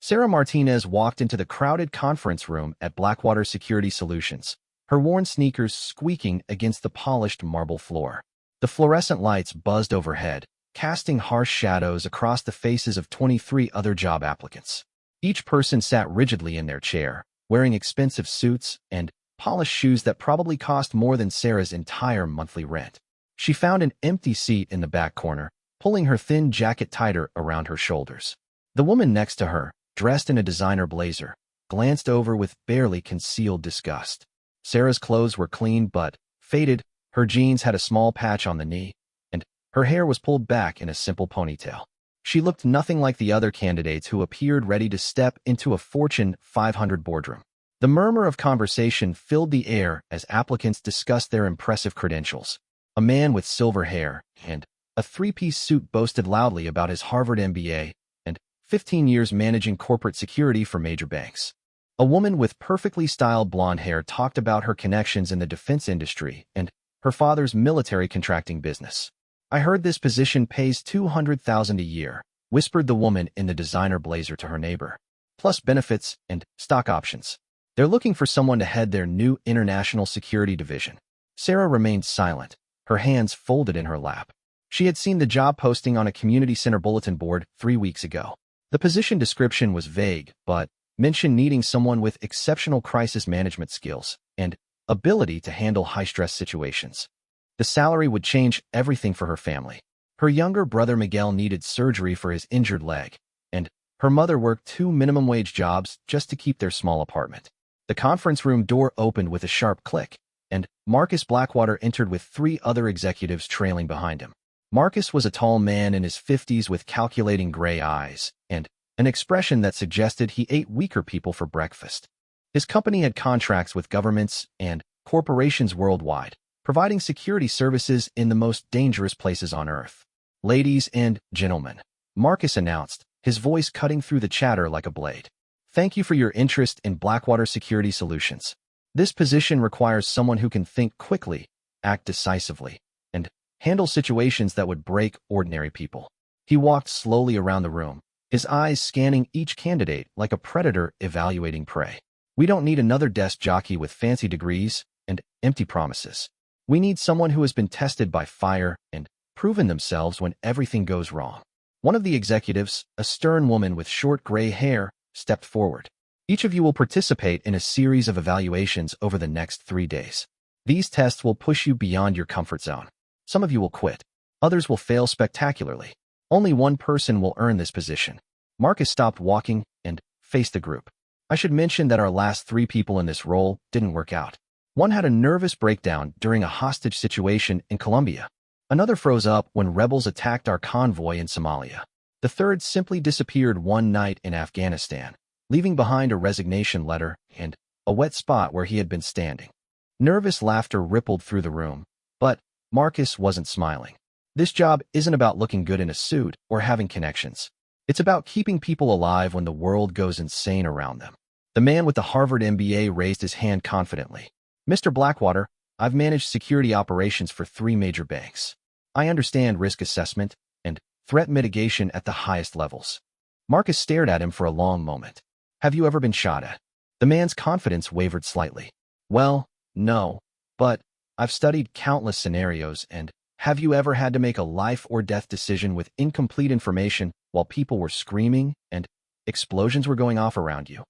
Sarah Martinez walked into the crowded conference room at Blackwater Security Solutions, her worn sneakers squeaking against the polished marble floor. The fluorescent lights buzzed overhead, casting harsh shadows across the faces of 23 other job applicants. Each person sat rigidly in their chair, wearing expensive suits and polished shoes that probably cost more than Sarah's entire monthly rent. She found an empty seat in the back corner, pulling her thin jacket tighter around her shoulders. The woman next to her, dressed in a designer blazer, glanced over with barely concealed disgust. Sarah's clothes were clean but faded, her jeans had a small patch on the knee, and her hair was pulled back in a simple ponytail. She looked nothing like the other candidates who appeared ready to step into a Fortune 500 boardroom. The murmur of conversation filled the air as applicants discussed their impressive credentials. A man with silver hair and a three-piece suit boasted loudly about his Harvard MBA and 15 years managing corporate security for major banks. A woman with perfectly styled blonde hair talked about her connections in the defense industry and her father's military contracting business. "I heard this position pays $200,000 a year," whispered the woman in the designer blazer to her neighbor, "plus benefits and stock options. They're looking for someone to head their new international security division." Sarah remained silent, her hands folded in her lap. She had seen the job posting on a community center bulletin board 3 weeks ago. The position description was vague, but mentioned needing someone with exceptional crisis management skills and ability to handle high-stress situations. The salary would change everything for her family. Her younger brother Miguel needed surgery for his injured leg, and her mother worked 2 minimum-wage jobs just to keep their small apartment. The conference room door opened with a sharp click, and Marcus Blackwater entered with 3 other executives trailing behind him. Marcus was a tall man in his 50s with calculating gray eyes and an expression that suggested he ate weaker people for breakfast. His company had contracts with governments and corporations worldwide, providing security services in the most dangerous places on Earth. "Ladies and gentlemen," Marcus announced, his voice cutting through the chatter like a blade. "Thank you for your interest in Blackwater Security Solutions. This position requires someone who can think quickly, act decisively, and handle situations that would break ordinary people." He walked slowly around the room, his eyes scanning each candidate like a predator evaluating prey. "We don't need another desk jockey with fancy degrees and empty promises. We need someone who has been tested by fire and proven themselves when everything goes wrong." One of the executives, a stern woman with short gray hair, stepped forward. "Each of you will participate in a series of evaluations over the next 3 days. These tests will push you beyond your comfort zone. Some of you will quit. Others will fail spectacularly. Only one person will earn this position." Marcus stopped walking and faced the group. "I should mention that our last 3 people in this role didn't work out. One had a nervous breakdown during a hostage situation in Colombia. Another froze up when rebels attacked our convoy in Somalia. The third simply disappeared one night in Afghanistan, leaving behind a resignation letter and a wet spot where he had been standing." Nervous laughter rippled through the room, but Marcus wasn't smiling. This job isn't about looking good in a suit or having connections. It's about keeping people alive when the world goes insane around them. The man with the Harvard MBA raised his hand confidently. "Mr. Blackwater, I've managed security operations for 3 major banks. I understand risk assessment and threat mitigation at the highest levels." Marcus stared at him for a long moment. "Have you ever been shot at?" The man's confidence wavered slightly. "Well, no, but I've studied countless scenarios, and have you ever had to make a life or death decision with incomplete information while people were screaming and explosions were going off around you?"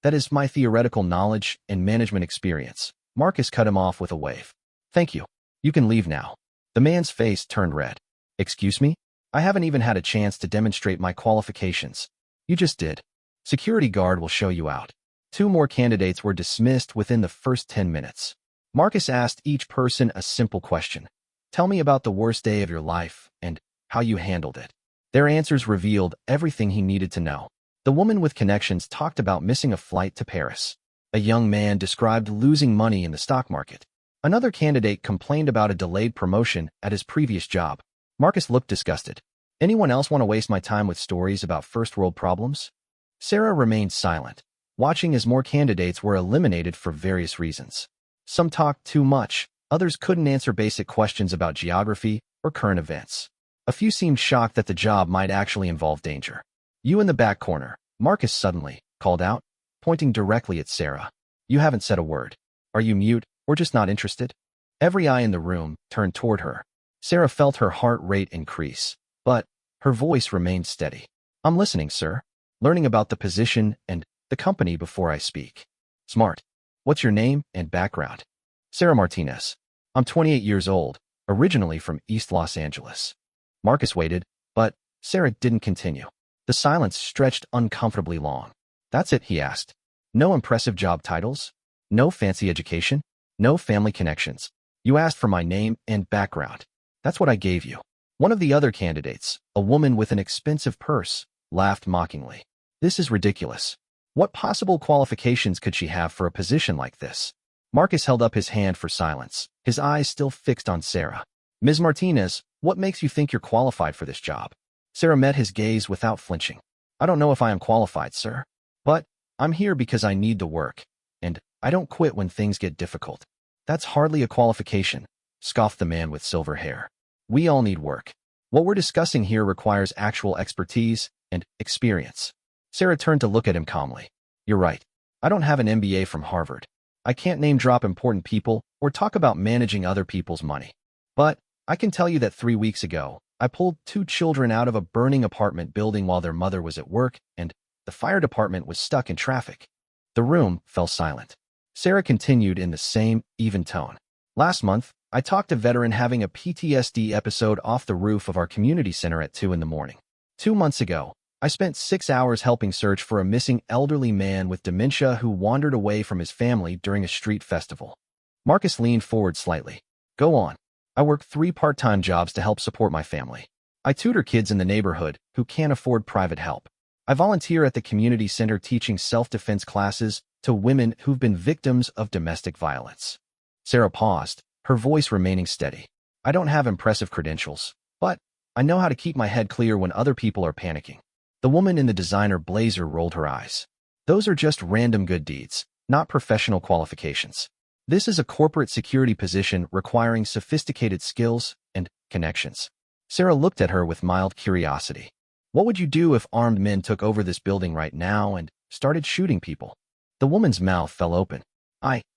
That is my theoretical knowledge and management experience." Marcus cut him off with a wave. "Thank you. You can leave now." The man's face turned red. "Excuse me? I haven't even had a chance to demonstrate my qualifications." "You just did. Security guard will show you out." 2 more candidates were dismissed within the first 10 minutes. Marcus asked each person a simple question. "Tell me about the worst day of your life and how you handled it." Their answers revealed everything he needed to know. The woman with connections talked about missing a flight to Paris. A young man described losing money in the stock market. Another candidate complained about a delayed promotion at his previous job. Marcus looked disgusted. "Anyone else want to waste my time with stories about first-world problems?" Sarah remained silent, watching as more candidates were eliminated for various reasons. Some talked too much, others couldn't answer basic questions about geography or current events. A few seemed shocked that the job might actually involve danger. "You in the back corner," Marcus suddenly called out, pointing directly at Sarah. You haven't said a word. Are you mute or just not interested? Every eye in the room turned toward her. Sarah felt her heart rate increase, but her voice remained steady. I'm listening, sir. Learning about the position and the company before I speak. Smart. What's your name and background? Sarah Martinez. I'm 28 years old, originally from East Los Angeles. Marcus waited, but Sarah didn't continue. The silence stretched uncomfortably long. That's it, he asked. No impressive job titles? No fancy education? No family connections? You asked for my name and background. That's what I gave you. One of the other candidates, a woman with an expensive purse, laughed mockingly. This is ridiculous. What possible qualifications could she have for a position like this? Marcus held up his hand for silence, his eyes still fixed on Sarah. Ms. Martinez, what makes you think you're qualified for this job? Sarah met his gaze without flinching. I don't know if I am qualified, sir. But I'm here because I need the work, and I don't quit when things get difficult. That's hardly a qualification, scoffed the man with silver hair. We all need work. What we're discussing here requires actual expertise and experience. Sarah turned to look at him calmly. You're right. I don't have an MBA from Harvard. I can't name drop important people or talk about managing other people's money. But I can tell you that 3 weeks ago, I pulled 2 children out of a burning apartment building while their mother was at work, and the fire department was stuck in traffic. The room fell silent. Sarah continued in the same, even tone. Last month, I talked a veteran having a PTSD episode off the roof of our community center at 2 in the morning. 2 months ago, I spent 6 hours helping search for a missing elderly man with dementia who wandered away from his family during a street festival. Marcus leaned forward slightly. Go on. I work 3 part-time jobs to help support my family. I tutor kids in the neighborhood who can't afford private help. I volunteer at the community center teaching self-defense classes to women who've been victims of domestic violence. Sarah paused, her voice remaining steady. I don't have impressive credentials, but I know how to keep my head clear when other people are panicking. The woman in the designer blazer rolled her eyes. Those are just random good deeds, not professional qualifications. This is a corporate security position requiring sophisticated skills and connections. Sarah looked at her with mild curiosity. What would you do if armed men took over this building right now and started shooting people? The woman's mouth fell open.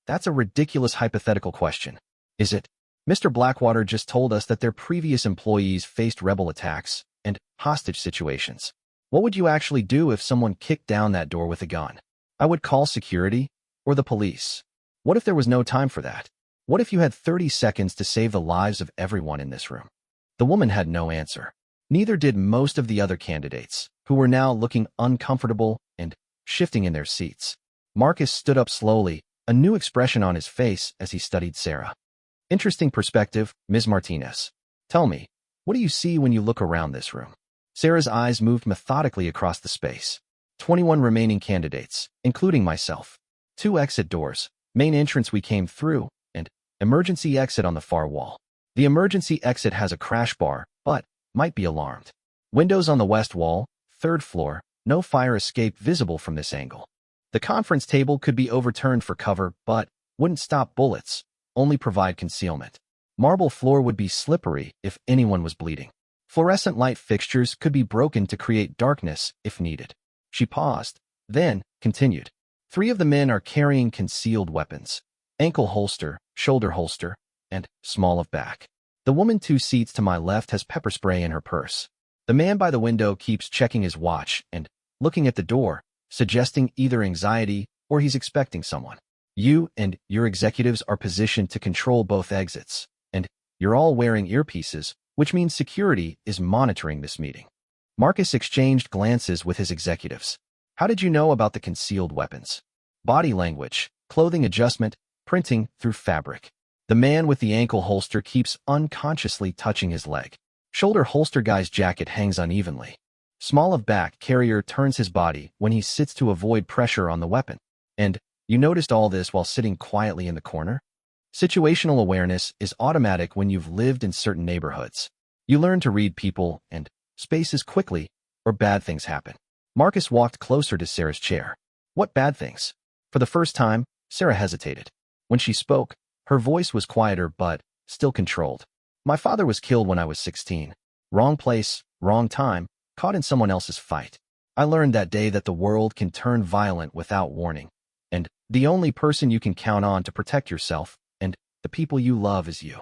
That's a ridiculous hypothetical question. Is it? Mr. Blackwater just told us that their previous employees faced rebel attacks and hostage situations. What would you actually do if someone kicked down that door with a gun? I would call security or the police. What if there was no time for that? What if you had 30 seconds to save the lives of everyone in this room? The woman had no answer. Neither did most of the other candidates, who were now looking uncomfortable and shifting in their seats. Marcus stood up slowly, a new expression on his face as he studied Sarah. Interesting perspective, Ms. Martinez. Tell me, what do you see when you look around this room? Sarah's eyes moved methodically across the space. 21 remaining candidates, including myself. 2 exit doors, main entrance we came through, and emergency exit on the far wall. The emergency exit has a crash bar, but might be alarmed. Windows on the west wall, 3rd floor, no fire escape visible from this angle. The conference table could be overturned for cover, but wouldn't stop bullets, only provide concealment. Marble floor would be slippery if anyone was bleeding. Fluorescent light fixtures could be broken to create darkness if needed. She paused, then continued. 3 of the men are carrying concealed weapons. Ankle holster, shoulder holster, and small of back. The woman 2 seats to my left has pepper spray in her purse. The man by the window keeps checking his watch and looking at the door, suggesting either anxiety or he's expecting someone. You and your executives are positioned to control both exits, and you're all wearing earpieces, which means security is monitoring this meeting. Marcus exchanged glances with his executives. How did you know about the concealed weapons? Body language, clothing adjustment, printing through fabric. The man with the ankle holster keeps unconsciously touching his leg. Shoulder holster guy's jacket hangs unevenly. Small of back carrier turns his body when he sits to avoid pressure on the weapon. And you noticed all this while sitting quietly in the corner? Situational awareness is automatic when you've lived in certain neighborhoods. You learn to read people and spaces quickly, or bad things happen. Marcus walked closer to Sarah's chair. What bad things? For the first time, Sarah hesitated. When she spoke, her voice was quieter but still controlled. My father was killed when I was 16. Wrong place, wrong time, caught in someone else's fight. I learned that day that the world can turn violent without warning, and the only person you can count on to protect yourself and the people you love is you.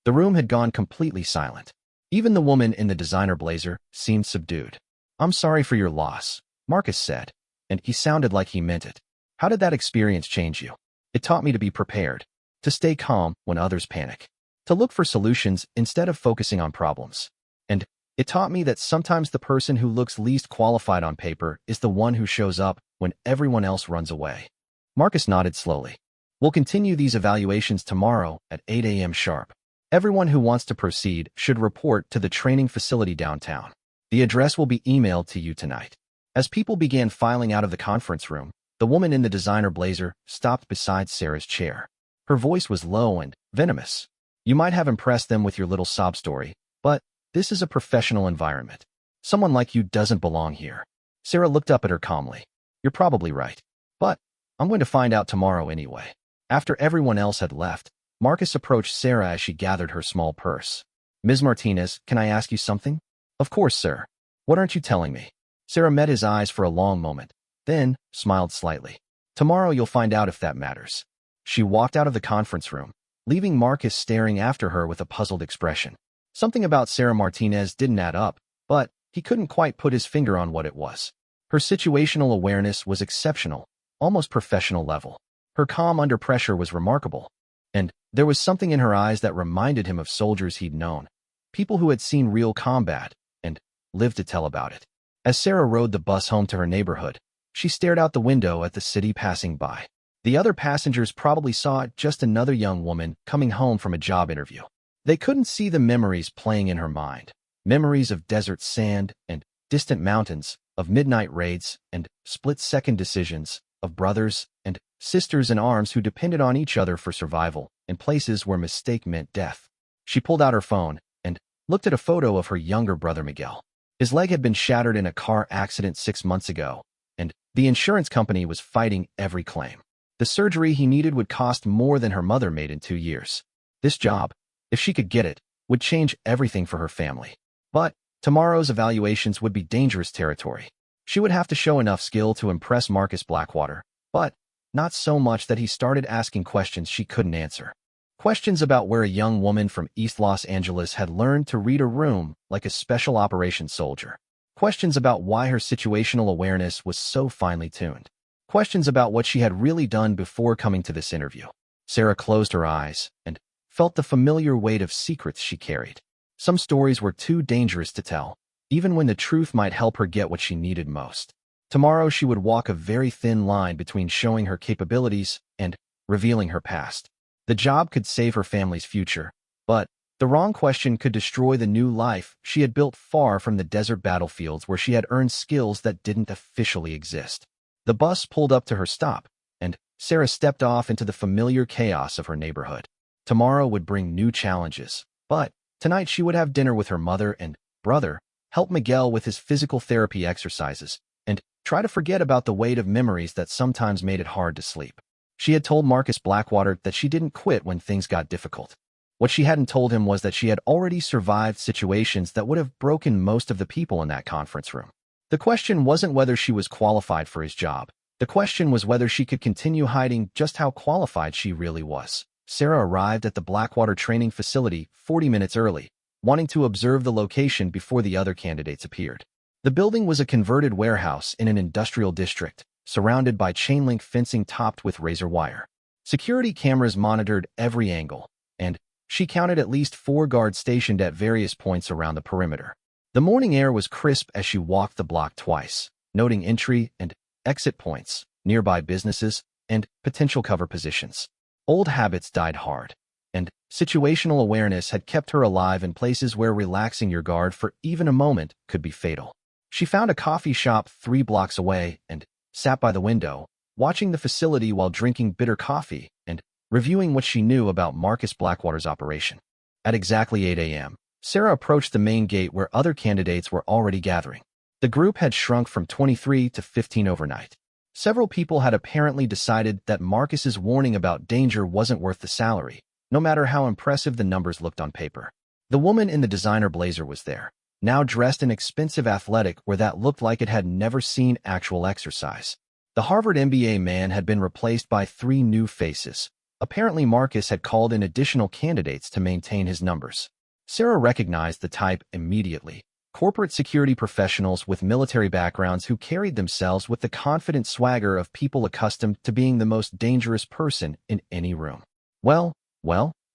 The room had gone completely silent. Even the woman in the designer blazer seemed subdued. I'm sorry for your loss, Marcus said, and he sounded like he meant it. How did that experience change you? It taught me to be prepared, to stay calm when others panic, to look for solutions instead of focusing on problems. And it taught me that sometimes the person who looks least qualified on paper is the one who shows up when everyone else runs away. Marcus nodded slowly. We'll continue these evaluations tomorrow at 8 a.m. sharp. Everyone who wants to proceed should report to the training facility downtown. The address will be emailed to you tonight. As people began filing out of the conference room, the woman in the designer blazer stopped beside Sarah's chair. Her voice was low and venomous. You might have impressed them with your little sob story, but this is a professional environment. Someone like you doesn't belong here. Sarah looked up at her calmly. You're probably right. But I'm going to find out tomorrow anyway. After everyone else had left, Marcus approached Sarah as she gathered her small purse. Ms. Martinez, can I ask you something? Of course, sir. What aren't you telling me? Sarah met his eyes for a long moment, then smiled slightly. Tomorrow you'll find out if that matters. She walked out of the conference room, leaving Marcus staring after her with a puzzled expression. Something about Sarah Martinez didn't add up, but he couldn't quite put his finger on what it was. Her situational awareness was exceptional, almost professional level. Her calm under pressure was remarkable, and there was something in her eyes that reminded him of soldiers he'd known, people who had seen real combat and lived to tell about it. As Sarah rode the bus home to her neighborhood, she stared out the window at the city passing by. The other passengers probably saw just another young woman coming home from a job interview. They couldn't see the memories playing in her mind, memories of desert sand and distant mountains, of midnight raids and split-second decisions, of brothers and sisters in arms who depended on each other for survival in places where mistake meant death. She pulled out her phone and looked at a photo of her younger brother Miguel. His leg had been shattered in a car accident 6 months ago, and the insurance company was fighting every claim. The surgery he needed would cost more than her mother made in 2 years. This job, if she could get it, would change everything for her family. But tomorrow's evaluations would be dangerous territory. She would have to show enough skill to impress Marcus Blackwater, but not so much that he started asking questions she couldn't answer. Questions about where a young woman from East Los Angeles had learned to read a room like a special operations soldier. Questions about why her situational awareness was so finely tuned. Questions about what she had really done before coming to this interview. Sarah closed her eyes and felt the familiar weight of secrets she carried. Some stories were too dangerous to tell, even when the truth might help her get what she needed most. Tomorrow she would walk a very thin line between showing her capabilities and revealing her past. The job could save her family's future, but the wrong question could destroy the new life she had built far from the desert battlefields where she had earned skills that didn't officially exist. The bus pulled up to her stop, and Sarah stepped off into the familiar chaos of her neighborhood. Tomorrow would bring new challenges, but tonight she would have dinner with her mother and brother, help Miguel with his physical therapy exercises, and try to forget about the weight of memories that sometimes made it hard to sleep. She had told Marcus Blackwater that she didn't quit when things got difficult. What she hadn't told him was that she had already survived situations that would have broken most of the people in that conference room. The question wasn't whether she was qualified for his job. The question was whether she could continue hiding just how qualified she really was. Sarah arrived at the Blackwater training facility 40 minutes early, wanting to observe the location before the other candidates appeared. The building was a converted warehouse in an industrial district, surrounded by chain-link fencing topped with razor wire. Security cameras monitored every angle, and she counted at least 4 guards stationed at various points around the perimeter. The morning air was crisp as she walked the block twice, noting entry and exit points, nearby businesses, and potential cover positions. Old habits died hard, and situational awareness had kept her alive in places where relaxing your guard for even a moment could be fatal. She found a coffee shop 3 blocks away and sat by the window, watching the facility while drinking bitter coffee and reviewing what she knew about Marcus Blackwater's operation. At exactly 8 a.m., Sarah approached the main gate where other candidates were already gathering. The group had shrunk from 23 to 15 overnight. Several people had apparently decided that Marcus's warning about danger wasn't worth the salary, no matter how impressive the numbers looked on paper. The woman in the designer blazer was there, now dressed in expensive athletic wear that looked like it had never seen actual exercise. The Harvard MBA man had been replaced by 3 new faces. Apparently Marcus had called in additional candidates to maintain his numbers. Sarah recognized the type immediately. Corporate security professionals with military backgrounds who carried themselves with the confident swagger of people accustomed to being the most dangerous person in any room. Well,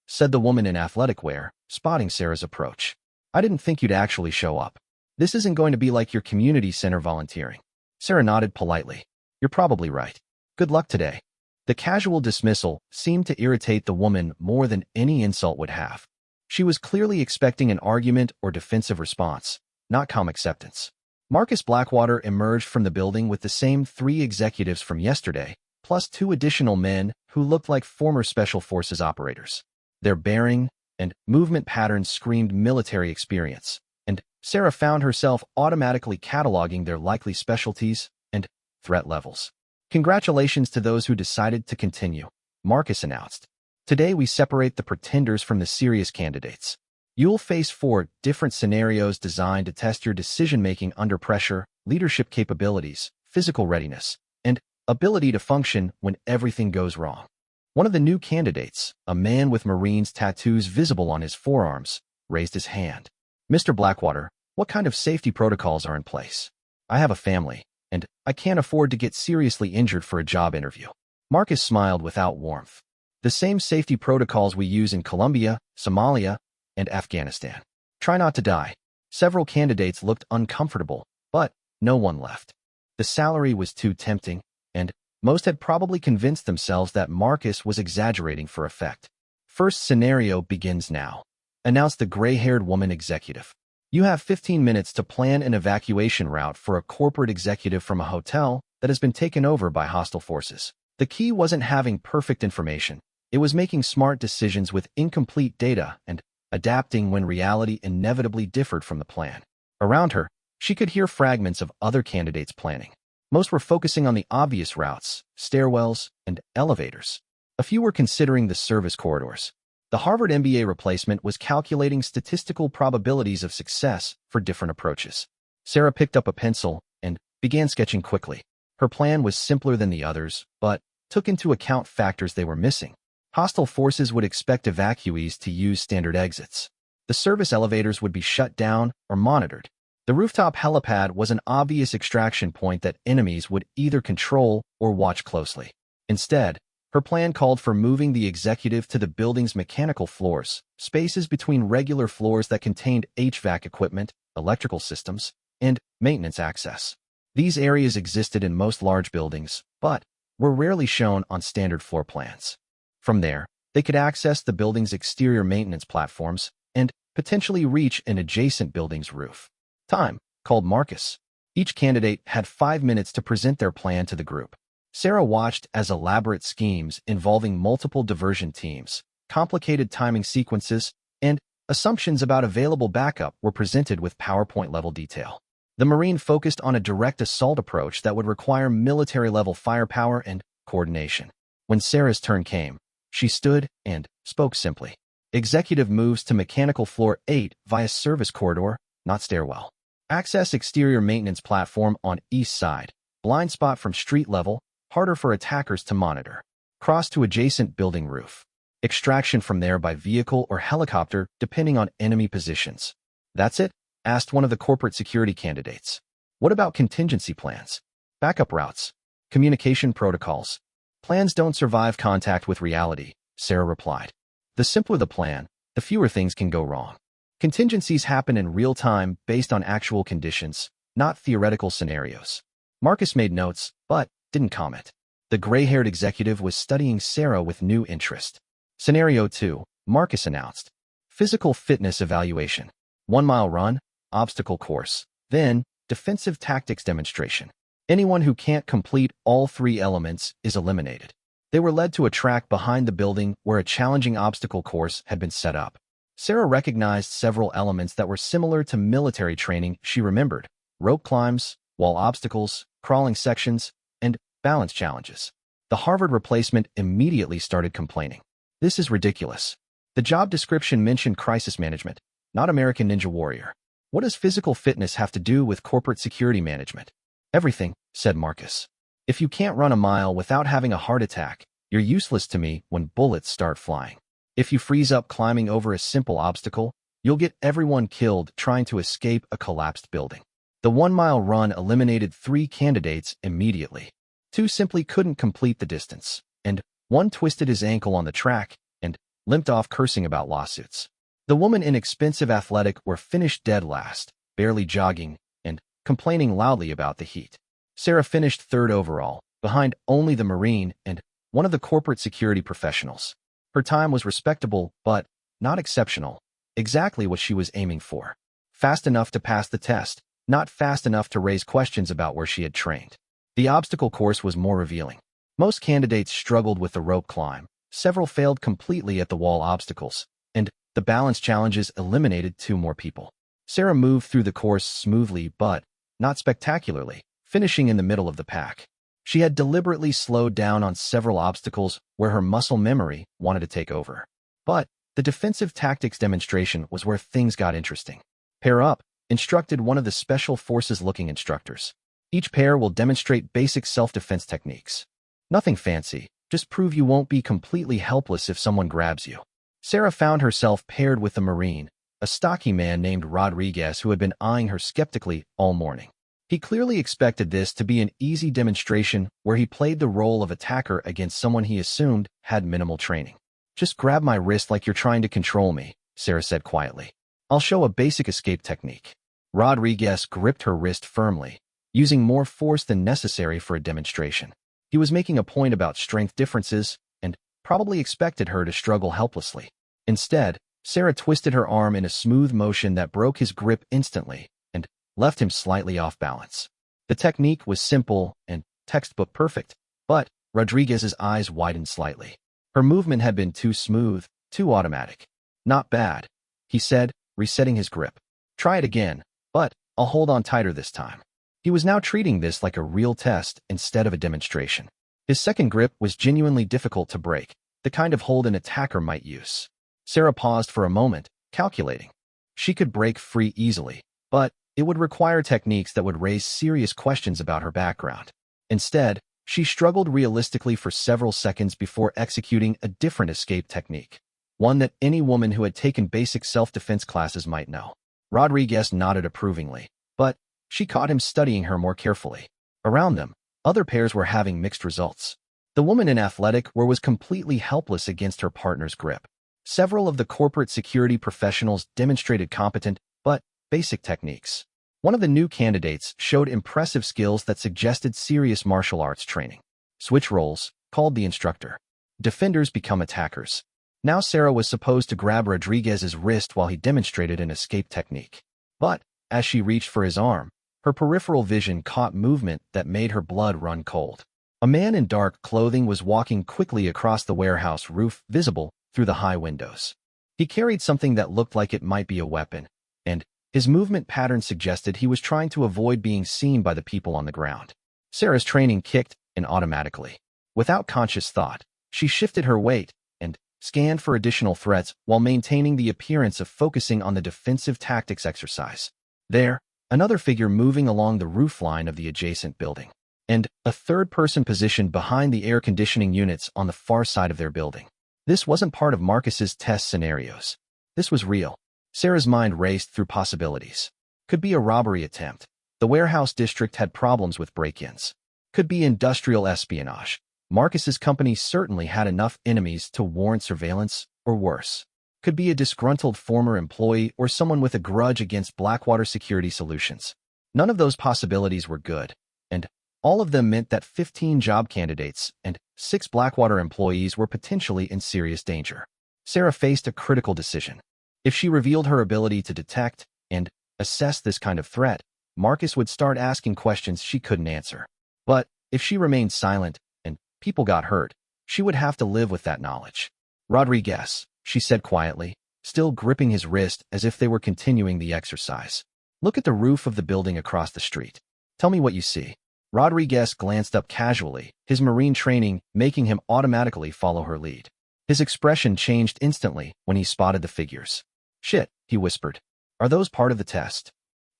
said the woman in athletic wear, spotting Sarah's approach. I didn't think you'd actually show up. This isn't going to be like your community center volunteering. Sarah nodded politely. You're probably right. Good luck today. The casual dismissal seemed to irritate the woman more than any insult would have. She was clearly expecting an argument or defensive response, not calm acceptance. Marcus Blackwater emerged from the building with the same 3 executives from yesterday, plus 2 additional men who looked like former Special Forces operators. Their bearing and movement patterns screamed military experience, and Sarah found herself automatically cataloging their likely specialties and threat levels. Congratulations to those who decided to continue, Marcus announced. Today we separate the pretenders from the serious candidates. You'll face 4 different scenarios designed to test your decision-making under pressure, leadership capabilities, physical readiness, and ability to function when everything goes wrong. One of the new candidates, a man with Marines tattoos visible on his forearms, raised his hand. Mr. Blackwater, what kind of safety protocols are in place? I have a family, and I can't afford to get seriously injured for a job interview. Marcus smiled without warmth. The same safety protocols we use in Colombia, Somalia, and Afghanistan. Try not to die. Several candidates looked uncomfortable, but no one left. The salary was too tempting, and most had probably convinced themselves that Marcus was exaggerating for effect. First scenario begins now, announced the gray-haired woman executive. You have 15 minutes to plan an evacuation route for a corporate executive from a hotel that has been taken over by hostile forces. The key wasn't having perfect information. It was making smart decisions with incomplete data and adapting when reality inevitably differed from the plan. Around her, she could hear fragments of other candidates planning. Most were focusing on the obvious routes, stairwells, and elevators. A few were considering the service corridors. The Harvard MBA replacement was calculating statistical probabilities of success for different approaches. Sarah picked up a pencil and began sketching quickly. Her plan was simpler than the others, but took into account factors they were missing. Hostile forces would expect evacuees to use standard exits. The service elevators would be shut down or monitored. The rooftop helipad was an obvious extraction point that enemies would either control or watch closely. Instead, her plan called for moving the executive to the building's mechanical floors, spaces between regular floors that contained HVAC equipment, electrical systems, and maintenance access. These areas existed in most large buildings, but were rarely shown on standard floor plans. From there, they could access the building's exterior maintenance platforms and potentially reach an adjacent building's roof. Time, called Marcus. Each candidate had 5 minutes to present their plan to the group. Sarah watched as elaborate schemes involving multiple diversion teams, complicated timing sequences, and assumptions about available backup were presented with PowerPoint-level detail. The Marine focused on a direct assault approach that would require military-level firepower and coordination. When Sarah's turn came, she stood and spoke simply. Executive moves to mechanical floor 8 via service corridor, not stairwell. Access exterior maintenance platform on east side. Blind spot from street level, harder for attackers to monitor. Cross to adjacent building roof. Extraction from there by vehicle or helicopter depending on enemy positions. That's it? Asked one of the corporate security candidates. What about contingency plans? Backup routes? Communication protocols? Plans don't survive contact with reality, Sarah replied. The simpler the plan, the fewer things can go wrong. Contingencies happen in real time based on actual conditions, not theoretical scenarios. Marcus made notes, but didn't comment. The gray-haired executive was studying Sarah with new interest. Scenario 2, Marcus announced. Physical fitness evaluation. 1-mile run, obstacle course, then defensive tactics demonstration. Anyone who can't complete all 3 elements is eliminated. They were led to a track behind the building where a challenging obstacle course had been set up. Sarah recognized several elements that were similar to military training she remembered: rope climbs, wall obstacles, crawling sections, and balance challenges. The Harvard replacement immediately started complaining. This is ridiculous. The job description mentioned crisis management, not American Ninja Warrior. What does physical fitness have to do with corporate security management? Everything, said Marcus. If you can't run a mile without having a heart attack, you're useless to me when bullets start flying. If you freeze up climbing over a simple obstacle, you'll get everyone killed trying to escape a collapsed building. The 1-mile run eliminated 3 candidates immediately. 2 simply couldn't complete the distance, and 1 twisted his ankle on the track and limped off cursing about lawsuits. The woman in Expensive Athletic were finished dead last, barely jogging and complaining loudly about the heat. Sarah finished 3rd overall, behind only the Marine and one of the corporate security professionals. Her time was respectable, but not exceptional, exactly what she was aiming for. Fast enough to pass the test, not fast enough to raise questions about where she had trained. The obstacle course was more revealing. Most candidates struggled with the rope climb, several failed completely at the wall obstacles, and the balance challenges eliminated 2 more people. Sarah moved through the course smoothly but not spectacularly, finishing in the middle of the pack. She had deliberately slowed down on several obstacles where her muscle memory wanted to take over. But the defensive tactics demonstration was where things got interesting. Pair up, instructed one of the special forces-looking instructors. Each pair will demonstrate basic self-defense techniques. Nothing fancy, just prove you won't be completely helpless if someone grabs you. Sarah found herself paired with the Marine, a stocky man named Rodriguez who had been eyeing her skeptically all morning. He clearly expected this to be an easy demonstration where he played the role of attacker against someone he assumed had minimal training. Just grab my wrist like you're trying to control me, Sarah said quietly. I'll show a basic escape technique. Rodriguez gripped her wrist firmly, using more force than necessary for a demonstration. He was making a point about strength differences and probably expected her to struggle helplessly. Instead, Sarah twisted her arm in a smooth motion that broke his grip instantly and left him slightly off balance. The technique was simple and textbook perfect, but Rodriguez's eyes widened slightly. Her movement had been too smooth, too automatic. Not bad, he said, resetting his grip. Try it again, but I'll hold on tighter this time. He was now treating this like a real test instead of a demonstration. His second grip was genuinely difficult to break, the kind of hold an attacker might use. Sarah paused for a moment, calculating. She could break free easily, but it would require techniques that would raise serious questions about her background. Instead, she struggled realistically for several seconds before executing a different escape technique, one that any woman who had taken basic self-defense classes might know. Rodriguez nodded approvingly, but she caught him studying her more carefully. Around them, other pairs were having mixed results. The woman in Athletic was completely helpless against her partner's grip. Several of the corporate security professionals demonstrated competent, but basic techniques. One of the new candidates showed impressive skills that suggested serious martial arts training. Switch roles, called the instructor. Defenders become attackers. Now Sarah was supposed to grab Rodriguez's wrist while he demonstrated an escape technique. But, as she reached for his arm, her peripheral vision caught movement that made her blood run cold. A man in dark clothing was walking quickly across the warehouse roof, visible through the high windows. He carried something that looked like it might be a weapon, and his movement pattern suggested he was trying to avoid being seen by the people on the ground. Sarah's training kicked in automatically. Without conscious thought, she shifted her weight and scanned for additional threats while maintaining the appearance of focusing on the defensive tactics exercise. There, another figure moving along the roofline of the adjacent building, and a third person positioned behind the air conditioning units on the far side of their building. This wasn't part of Marcus's test scenarios. This was real. Sarah's mind raced through possibilities. Could be a robbery attempt. The warehouse district had problems with break-ins. Could be industrial espionage. Marcus's company certainly had enough enemies to warrant surveillance, or worse. Could be a disgruntled former employee or someone with a grudge against Blackwater Security Solutions. None of those possibilities were good, and all of them meant that 15 job candidates and 6 Blackwater employees were potentially in serious danger. Sarah faced a critical decision. If she revealed her ability to detect and assess this kind of threat, Marcus would start asking questions she couldn't answer. But if she remained silent and people got hurt, she would have to live with that knowledge. Rodriguez, she said quietly, still gripping his wrist as if they were continuing the exercise. Look at the roof of the building across the street. Tell me what you see. Rodriguez glanced up casually, his Marine training making him automatically follow her lead. His expression changed instantly when he spotted the figures. Shit, he whispered. Are those part of the test?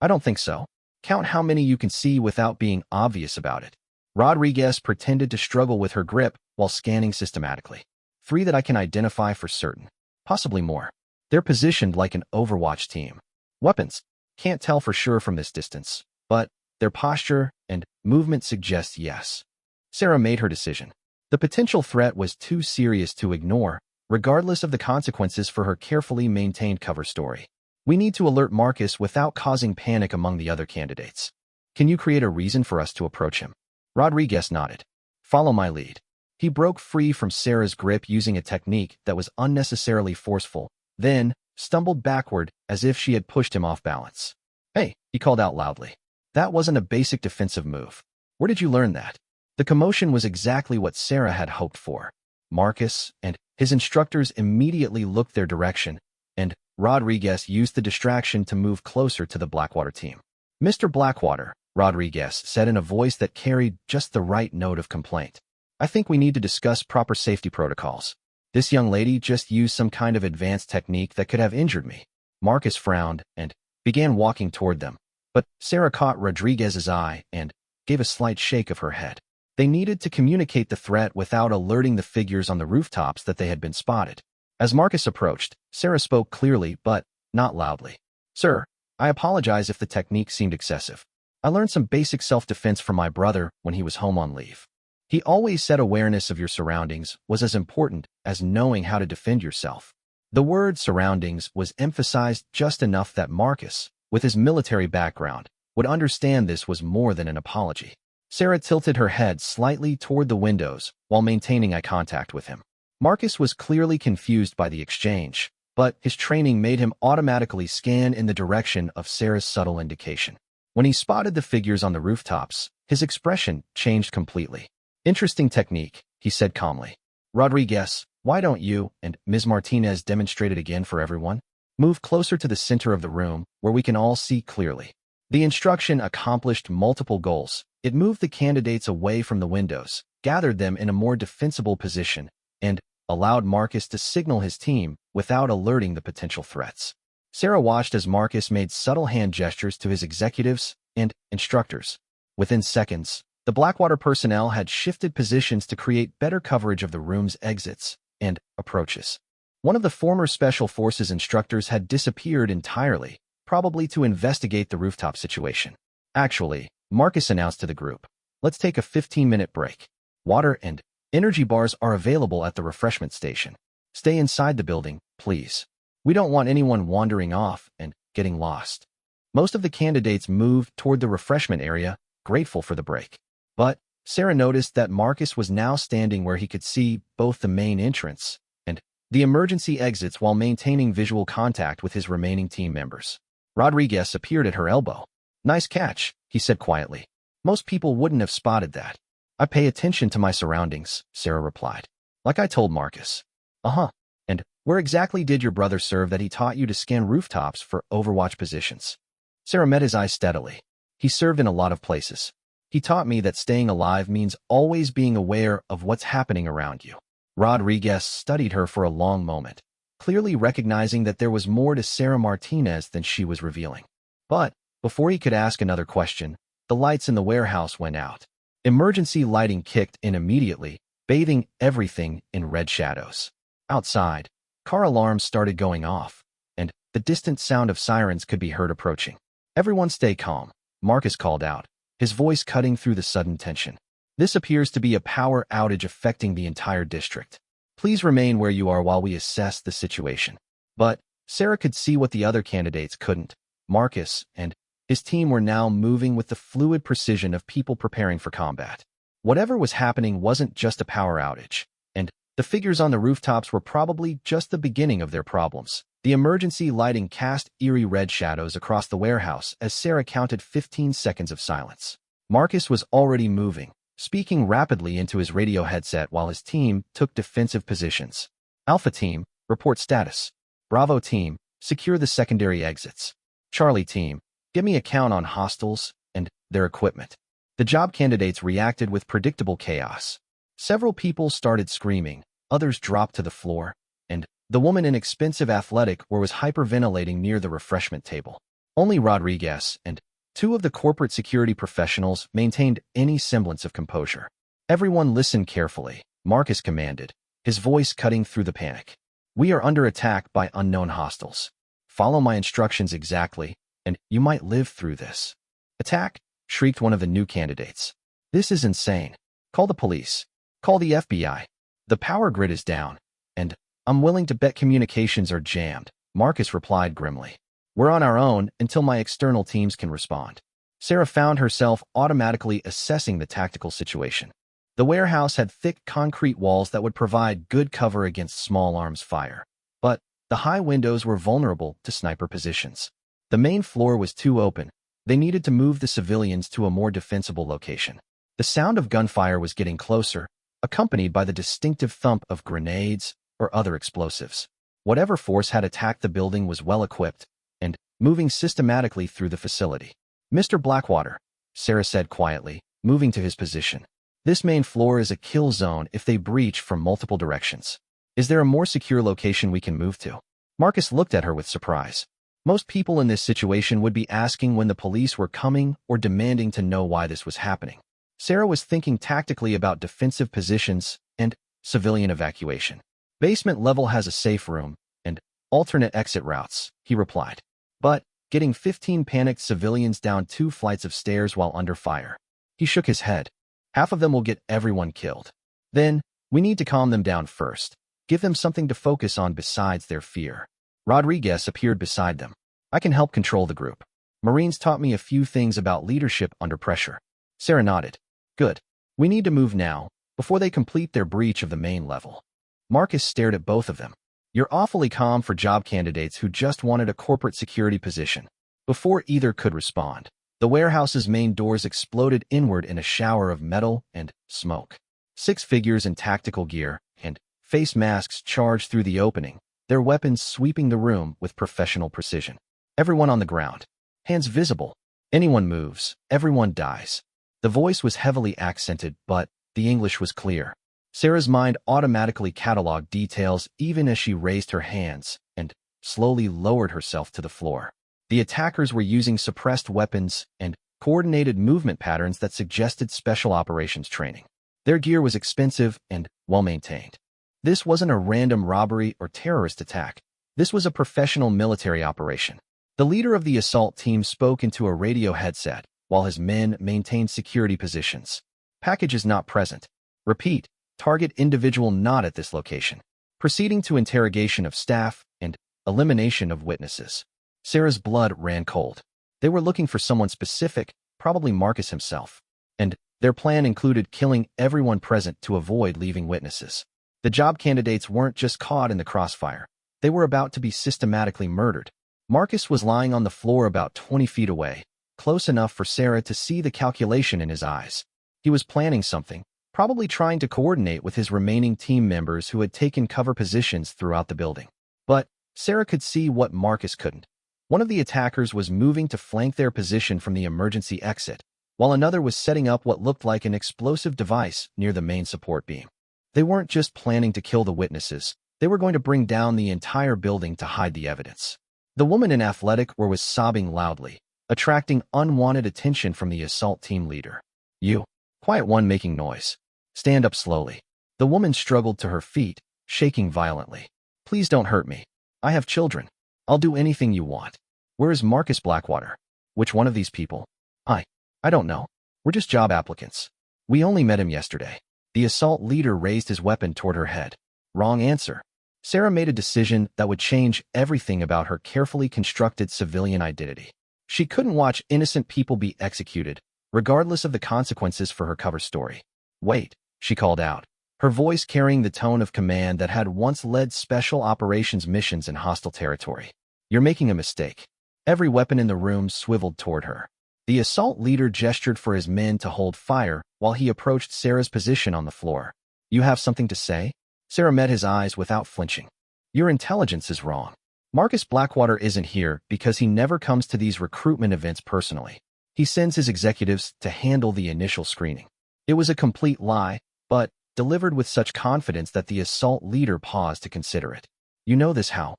I don't think so. Count how many you can see without being obvious about it. Rodriguez pretended to struggle with her grip while scanning systematically. 3 that I can identify for certain. Possibly more. They're positioned like an Overwatch team. Weapons. Can't tell for sure from this distance, but their posture and movement suggest yes. Sarah made her decision. The potential threat was too serious to ignore, regardless of the consequences for her carefully maintained cover story. We need to alert Marcus without causing panic among the other candidates. Can you create a reason for us to approach him? Rodriguez nodded. Follow my lead. He broke free from Sarah's grip using a technique that was unnecessarily forceful, then stumbled backward as if she had pushed him off balance. Hey, he called out loudly. That wasn't a basic defensive move. Where did you learn that? The commotion was exactly what Sarah had hoped for. Marcus and his instructors immediately looked their direction, and Rodriguez used the distraction to move closer to the Blackwater team. Mr. Blackwater, Rodriguez said in a voice that carried just the right note of complaint. I think we need to discuss proper safety protocols. This young lady just used some kind of advanced technique that could have injured me. Marcus frowned and began walking toward them, but Sarah caught Rodriguez's eye and gave a slight shake of her head. They needed to communicate the threat without alerting the figures on the rooftops that they had been spotted. As Marcus approached, Sarah spoke clearly but not loudly. Sir, I apologize if the technique seemed excessive. I learned some basic self-defense from my brother when he was home on leave. He always said awareness of your surroundings was as important as knowing how to defend yourself. The word surroundings was emphasized just enough that Marcus, with his military background, would understand this was more than an apology. Sarah tilted her head slightly toward the windows while maintaining eye contact with him. Marcus was clearly confused by the exchange, but his training made him automatically scan in the direction of Sarah's subtle indication. When he spotted the figures on the rooftops, his expression changed completely. Interesting technique, he said calmly. Rodriguez, why don't you and Ms. Martinez demonstrate it again for everyone? Move closer to the center of the room where we can all see clearly. The instruction accomplished multiple goals. It moved the candidates away from the windows, gathered them in a more defensible position, and allowed Marcus to signal his team without alerting the potential threats. Sarah watched as Marcus made subtle hand gestures to his executives and instructors. Within seconds, the Blackwater personnel had shifted positions to create better coverage of the room's exits and approaches. One of the former Special Forces instructors had disappeared entirely, probably to investigate the rooftop situation. Actually, Marcus announced to the group, let's take a 15-minute break. Water and energy bars are available at the refreshment station. Stay inside the building, please. We don't want anyone wandering off and getting lost. Most of the candidates moved toward the refreshment area, grateful for the break. But Sarah noticed that Marcus was now standing where he could see both the main entrance and the emergency exits while maintaining visual contact with his remaining team members. Rodriguez appeared at her elbow. Nice catch, he said quietly. Most people wouldn't have spotted that. I pay attention to my surroundings, Sarah replied. Like I told Marcus. Uh-huh. And where exactly did your brother serve that he taught you to scan rooftops for Overwatch positions? Sarah met his eyes steadily. He served in a lot of places. He taught me that staying alive means always being aware of what's happening around you. Rodriguez studied her for a long moment, clearly recognizing that there was more to Sarah Martinez than she was revealing. But before he could ask another question, the lights in the warehouse went out. Emergency lighting kicked in immediately, bathing everything in red shadows. Outside, car alarms started going off, and the distant sound of sirens could be heard approaching. Everyone stay calm, Marcus called out, his voice cutting through the sudden tension. This appears to be a power outage affecting the entire district. Please remain where you are while we assess the situation. But Sarah could see what the other candidates couldn't. Marcus and his team were now moving with the fluid precision of people preparing for combat. Whatever was happening wasn't just a power outage, and the figures on the rooftops were probably just the beginning of their problems. The emergency lighting cast eerie red shadows across the warehouse as Sarah counted 15 seconds of silence. Marcus was already moving, speaking rapidly into his radio headset while his team took defensive positions. Alpha Team, report status. Bravo Team, secure the secondary exits. Charlie Team, give me a count on hostiles and their equipment. The job candidates reacted with predictable chaos. Several people started screaming, others dropped to the floor, and the woman in expensive athletic wear was hyperventilating near the refreshment table. Only Rodriguez and two of the corporate security professionals maintained any semblance of composure. Everyone listened carefully, Marcus commanded, his voice cutting through the panic. We are under attack by unknown hostiles. Follow my instructions exactly, and you might live through this. Attack? Shrieked one of the new candidates. This is insane. Call the police. Call the FBI. The power grid is down, and I'm willing to bet communications are jammed, Marcus replied grimly. We're on our own until my external teams can respond. Sarah found herself automatically assessing the tactical situation. The warehouse had thick concrete walls that would provide good cover against small arms fire, but the high windows were vulnerable to sniper positions. The main floor was too open. They needed to move the civilians to a more defensible location. The sound of gunfire was getting closer, accompanied by the distinctive thump of grenades or other explosives. Whatever force had attacked the building was well-equipped and moving systematically through the facility. Mr. Blackwater, Sarah said quietly, moving to his position. This main floor is a kill zone if they breach from multiple directions. Is there a more secure location we can move to? Marcus looked at her with surprise. Most people in this situation would be asking when the police were coming or demanding to know why this was happening. Sarah was thinking tactically about defensive positions and civilian evacuation. Basement level has a safe room and alternate exit routes, he replied. But getting 15 panicked civilians down 2 flights of stairs while under fire. He shook his head. Half of them will get everyone killed. Then, we need to calm them down first. Give them something to focus on besides their fear. Rodriguez appeared beside them. I can help control the group. Marines taught me a few things about leadership under pressure. Sarah nodded. Good. We need to move now, before they complete their breach of the main level. Marcus stared at both of them. You're awfully calm for job candidates who just wanted a corporate security position. Before either could respond, the warehouse's main doors exploded inward in a shower of metal and smoke. 6 figures in tactical gear and face masks charged through the opening, their weapons sweeping the room with professional precision. Everyone on the ground. Hands visible. Anyone moves, everyone dies. The voice was heavily accented, but the English was clear. Sarah's mind automatically cataloged details even as she raised her hands and slowly lowered herself to the floor. The attackers were using suppressed weapons and coordinated movement patterns that suggested special operations training. Their gear was expensive and well-maintained. This wasn't a random robbery or terrorist attack. This was a professional military operation. The leader of the assault team spoke into a radio headset, while his men maintained security positions. Package is not present. Repeat, target individual not at this location. Proceeding to interrogation of staff and elimination of witnesses. Sarah's blood ran cold. They were looking for someone specific, probably Marcus himself. And their plan included killing everyone present to avoid leaving witnesses. The job candidates weren't just caught in the crossfire. They were about to be systematically murdered. Marcus was lying on the floor about 20 feet away, close enough for Sarah to see the calculation in his eyes. He was planning something, probably trying to coordinate with his remaining team members who had taken cover positions throughout the building. But Sarah could see what Marcus couldn't. One of the attackers was moving to flank their position from the emergency exit, while another was setting up what looked like an explosive device near the main support beam. They weren't just planning to kill the witnesses, they were going to bring down the entire building to hide the evidence. The woman in athletic wear was sobbing loudly, attracting unwanted attention from the assault team leader. You, quiet one making noise. Stand up slowly. The woman struggled to her feet, shaking violently. Please don't hurt me. I have children. I'll do anything you want. Where is Marcus Blackwater? Which one of these people? I don't know. We're just job applicants. We only met him yesterday. The assault leader raised his weapon toward her head. Wrong answer. Sarah made a decision that would change everything about her carefully constructed civilian identity. She couldn't watch innocent people be executed, regardless of the consequences for her cover story. Wait, she called out, her voice carrying the tone of command that had once led special operations missions in hostile territory. You're making a mistake. Every weapon in the room swiveled toward her. The assault leader gestured for his men to hold fire while he approached Sarah's position on the floor. You have something to say? Sarah met his eyes without flinching. Your intelligence is wrong. Marcus Blackwater isn't here because he never comes to these recruitment events personally. He sends his executives to handle the initial screening. It was a complete lie, but delivered with such confidence that the assault leader paused to consider it. You know this how?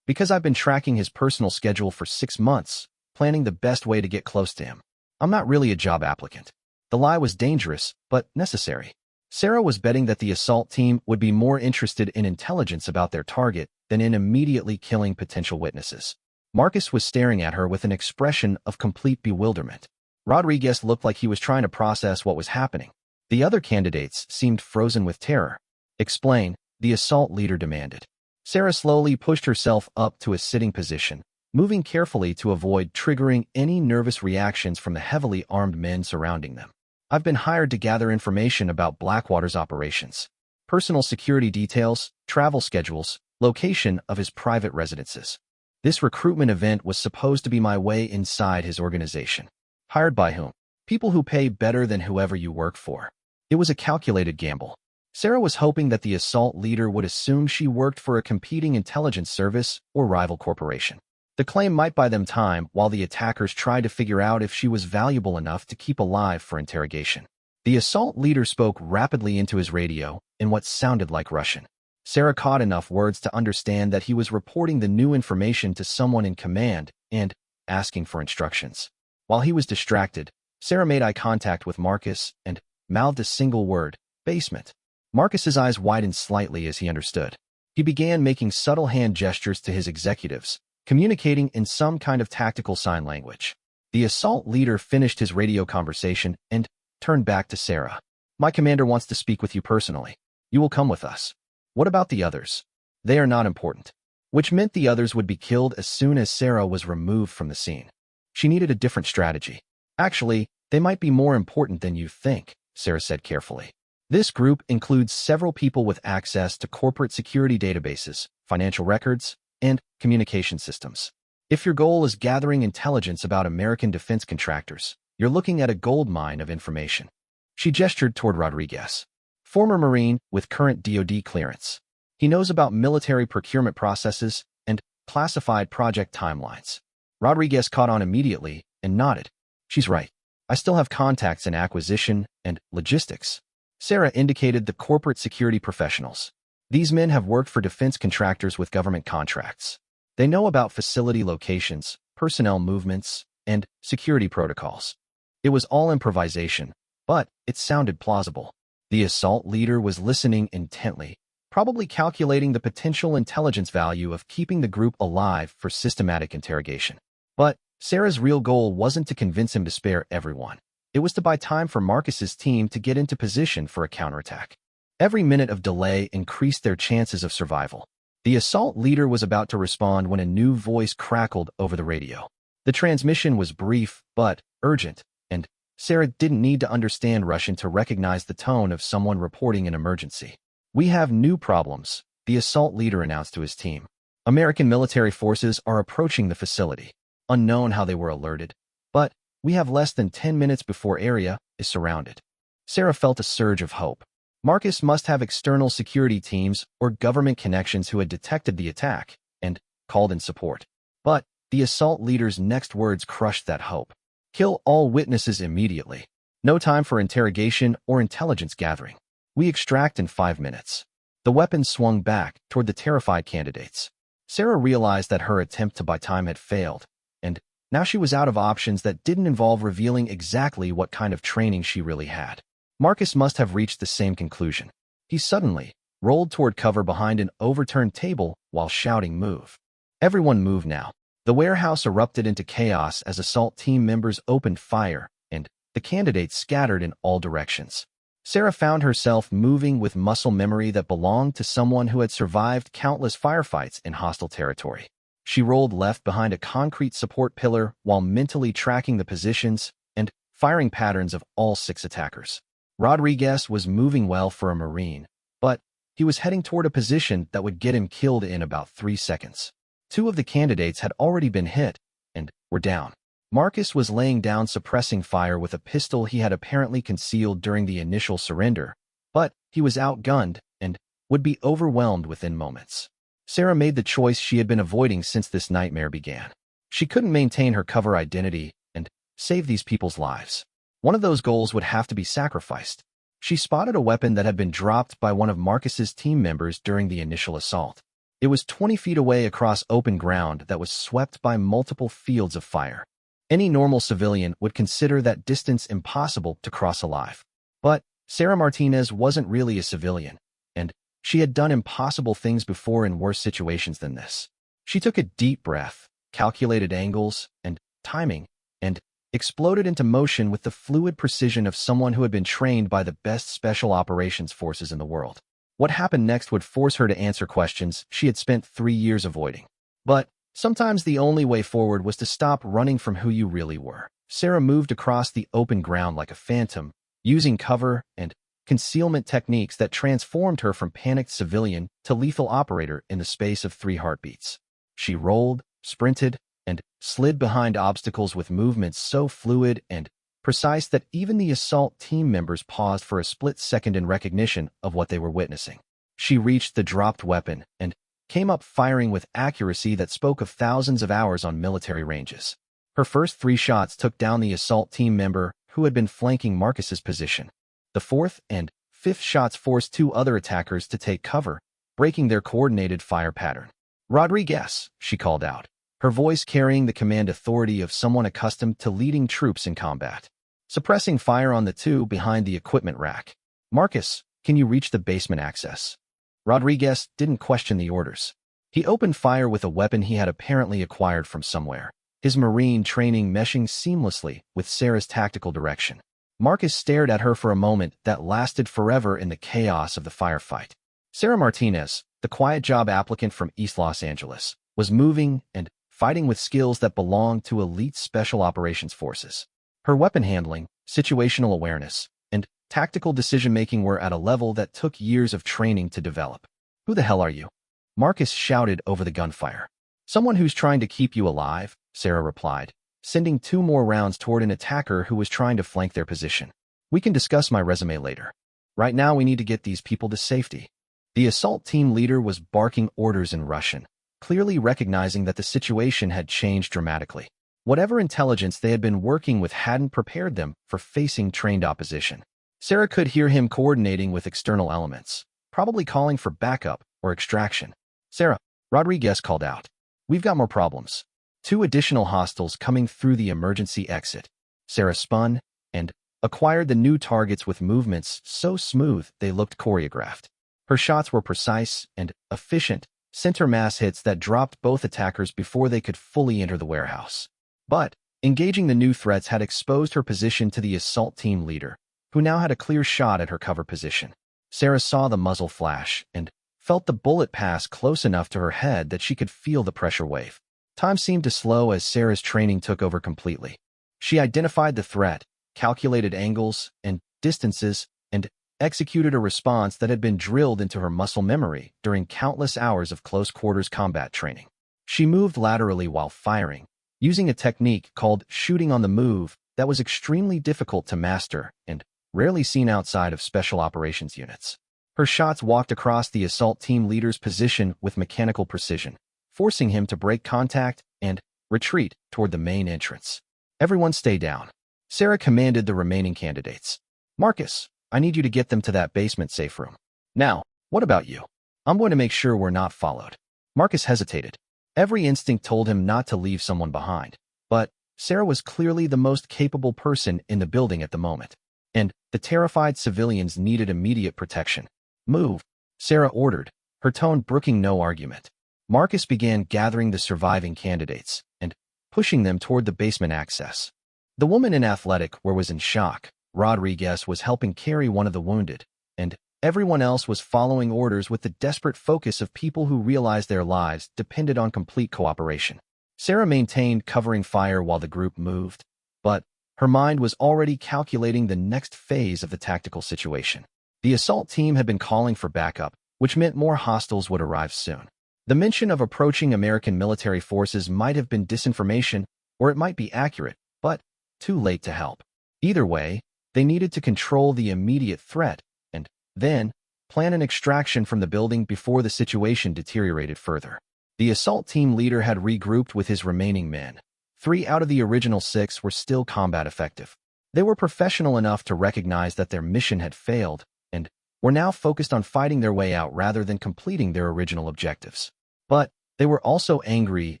Because I've been tracking his personal schedule for 6 months, planning the best way to get close to him. I'm not really a job applicant. The lie was dangerous, but necessary. Sarah was betting that the assault team would be more interested in intelligence about their target than in immediately killing potential witnesses. Marcus was staring at her with an expression of complete bewilderment. Rodriguez looked like he was trying to process what was happening. The other candidates seemed frozen with terror. Explain, the assault leader demanded. Sarah slowly pushed herself up to a sitting position, moving carefully to avoid triggering any nervous reactions from the heavily armed men surrounding them. I've been hired to gather information about Blackwater's operations. Personal security details, travel schedules, location of his private residences. This recruitment event was supposed to be my way inside his organization. Hired by whom? People who pay better than whoever you work for. It was a calculated gamble. Sarah was hoping that the assault leader would assume she worked for a competing intelligence service or rival corporation. The claim might buy them time while the attackers tried to figure out if she was valuable enough to keep alive for interrogation. The assault leader spoke rapidly into his radio in what sounded like Russian. Sarah caught enough words to understand that he was reporting the new information to someone in command and asking for instructions. While he was distracted, Sarah made eye contact with Marcus and mouthed a single word, basement. Marcus's eyes widened slightly as he understood. He began making subtle hand gestures to his executives, communicating in some kind of tactical sign language. The assault leader finished his radio conversation and turned back to Sarah. My commander wants to speak with you personally. You will come with us. What about the others? They are not important. Which meant the others would be killed as soon as Sarah was removed from the scene. She needed a different strategy. Actually, they might be more important than you think, Sarah said carefully. This group includes several people with access to corporate security databases, financial records, and communication systems. If your goal is gathering intelligence about American defense contractors, you're looking at a gold mine of information. She gestured toward Rodriguez. Former Marine with current DoD clearance. He knows about military procurement processes and classified project timelines. Rodriguez caught on immediately and nodded. She's right. I still have contacts in acquisition and logistics. Sarah indicated the corporate security professionals. These men have worked for defense contractors with government contracts. They know about facility locations, personnel movements, and security protocols. It was all improvisation, but it sounded plausible. The assault leader was listening intently, probably calculating the potential intelligence value of keeping the group alive for systematic interrogation. But Sarah's real goal wasn't to convince him to spare everyone. It was to buy time for Marcus's team to get into position for a counterattack. Every minute of delay increased their chances of survival. The assault leader was about to respond when a new voice crackled over the radio. The transmission was brief but urgent, and Sarah didn't need to understand Russian to recognize the tone of someone reporting an emergency. We have new problems, the assault leader announced to his team. American military forces are approaching the facility. Unknown how they were alerted, but we have less than 10 minutes before area is surrounded. Sarah felt a surge of hope. Marcus must have external security teams or government connections who had detected the attack and called in support. But the assault leader's next words crushed that hope. Kill all witnesses immediately. No time for interrogation or intelligence gathering. We extract in 5 minutes. The weapon swung back toward the terrified candidates. Sarah realized that her attempt to buy time had failed, and now she was out of options that didn't involve revealing exactly what kind of training she really had. Marcus must have reached the same conclusion. He suddenly rolled toward cover behind an overturned table while shouting, "Move." Everyone moved now. The warehouse erupted into chaos as assault team members opened fire, and the candidates scattered in all directions. Sarah found herself moving with muscle memory that belonged to someone who had survived countless firefights in hostile territory. She rolled left behind a concrete support pillar while mentally tracking the positions and firing patterns of all 6 attackers. Rodriguez was moving well for a Marine, but he was heading toward a position that would get him killed in about 3 seconds. 2 of the candidates had already been hit and were down. Marcus was laying down suppressing fire with a pistol he had apparently concealed during the initial surrender, but he was outgunned and would be overwhelmed within moments. Sarah made the choice she had been avoiding since this nightmare began. She couldn't maintain her cover identity and save these people's lives. One of those goals would have to be sacrificed. She spotted a weapon that had been dropped by one of Marcus's team members during the initial assault. It was 20 feet away across open ground that was swept by multiple fields of fire. Any normal civilian would consider that distance impossible to cross alive. But Sarah Martinez wasn't really a civilian, and she had done impossible things before in worse situations than this. She took a deep breath, calculated angles and timing, and exploded into motion with the fluid precision of someone who had been trained by the best special operations forces in the world. What happened next would force her to answer questions she had spent 3 years avoiding. But sometimes the only way forward was to stop running from who you really were. Sarah moved across the open ground like a phantom, using cover and concealment techniques that transformed her from panicked civilian to lethal operator in the space of 3 heartbeats. She rolled, sprinted, and slid behind obstacles with movements so fluid and precise that even the assault team members paused for a split second in recognition of what they were witnessing. She reached the dropped weapon and came up firing with accuracy that spoke of thousands of hours on military ranges. Her first 3 shots took down the assault team member who had been flanking Marcus's position. The 4th and 5th shots forced 2 other attackers to take cover, breaking their coordinated fire pattern. "Rodriguez," she called out, her voice carrying the command authority of someone accustomed to leading troops in combat. Suppressing fire on the 2 behind the equipment rack. "Marcus, can you reach the basement access?" Rodriguez didn't question the orders. He opened fire with a weapon he had apparently acquired from somewhere, his Marine training meshing seamlessly with Sarah's tactical direction. Marcus stared at her for a moment that lasted forever in the chaos of the firefight. Sarah Martinez, the quiet job applicant from East Los Angeles, was moving and fighting with skills that belonged to elite special operations forces. Her weapon handling, situational awareness, and tactical decision-making were at a level that took years of training to develop. "Who the hell are you?" Marcus shouted over the gunfire. "Someone who's trying to keep you alive," Sarah replied, sending 2 more rounds toward an attacker who was trying to flank their position. "We can discuss my resume later. Right now we need to get these people to safety." The assault team leader was barking orders in Russian, clearly recognizing that the situation had changed dramatically. Whatever intelligence they had been working with hadn't prepared them for facing trained opposition. Sarah could hear him coordinating with external elements, probably calling for backup or extraction. "Sarah," Rodriguez called out, "we've got more problems. 2 additional hostiles coming through the emergency exit." Sarah spun and acquired the new targets with movements so smooth they looked choreographed. Her shots were precise and efficient, center mass hits that dropped both attackers before they could fully enter the warehouse. But engaging the new threats had exposed her position to the assault team leader, who now had a clear shot at her cover position. Sarah saw the muzzle flash and felt the bullet pass close enough to her head that she could feel the pressure wave. Time seemed to slow as Sarah's training took over completely. She identified the threat, calculated angles and distances, and executed a response that had been drilled into her muscle memory during countless hours of close-quarters combat training. She moved laterally while firing, using a technique called shooting on the move that was extremely difficult to master and rarely seen outside of special operations units. Her shots walked across the assault team leader's position with mechanical precision, forcing him to break contact and retreat toward the main entrance. "Everyone stay down," Sarah commanded the remaining candidates. "Marcus, I need you to get them to that basement safe room. Now, what about you? I'm going to make sure we're not followed." Marcus hesitated. Every instinct told him not to leave someone behind, but Sarah was clearly the most capable person in the building at the moment, and the terrified civilians needed immediate protection. "Move," Sarah ordered, her tone brooking no argument. Marcus began gathering the surviving candidates and pushing them toward the basement access. The woman in athletic wear was in shock. Rodriguez was helping carry one of the wounded, and everyone else was following orders with the desperate focus of people who realized their lives depended on complete cooperation. Sarah maintained covering fire while the group moved, but her mind was already calculating the next phase of the tactical situation. The assault team had been calling for backup, which meant more hostiles would arrive soon. The mention of approaching American military forces might have been disinformation, or it might be accurate, but too late to help. Either way, they needed to control the immediate threat and then plan an extraction from the building before the situation deteriorated further. The assault team leader had regrouped with his remaining men. 3 out of the original 6 were still combat effective. They were professional enough to recognize that their mission had failed and were now focused on fighting their way out rather than completing their original objectives. But they were also angry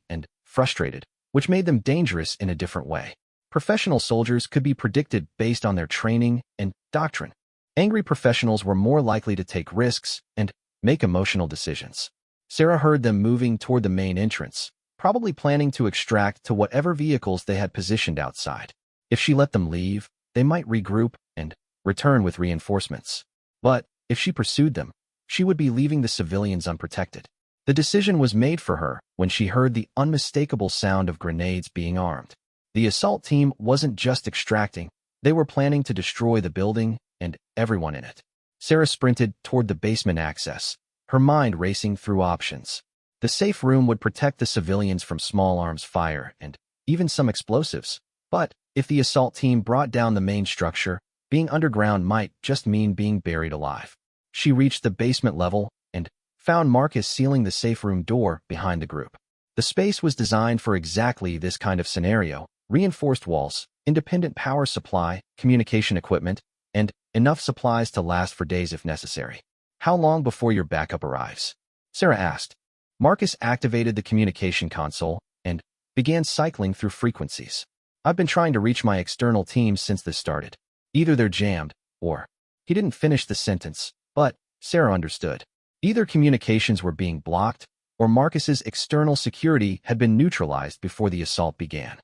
and frustrated, which made them dangerous in a different way. Professional soldiers could be predicted based on their training and doctrine. Angry professionals were more likely to take risks and make emotional decisions. Sarah heard them moving toward the main entrance, probably planning to extract to whatever vehicles they had positioned outside. If she let them leave, they might regroup and return with reinforcements. But if she pursued them, she would be leaving the civilians unprotected. The decision was made for her when she heard the unmistakable sound of grenades being armed. The assault team wasn't just extracting, they were planning to destroy the building and everyone in it. Sarah sprinted toward the basement access, her mind racing through options. The safe room would protect the civilians from small arms fire and even some explosives. But if the assault team brought down the main structure, being underground might just mean being buried alive. She reached the basement level and found Marcus sealing the safe room door behind the group. The space was designed for exactly this kind of scenario: reinforced walls, independent power supply, communication equipment, and enough supplies to last for days if necessary. "How long before your backup arrives?" Sarah asked. Marcus activated the communication console and began cycling through frequencies. "I've been trying to reach my external teams since this started. Either they're jammed, or..." He didn't finish the sentence, but Sarah understood. Either communications were being blocked, or Marcus's external security had been neutralized before the assault began.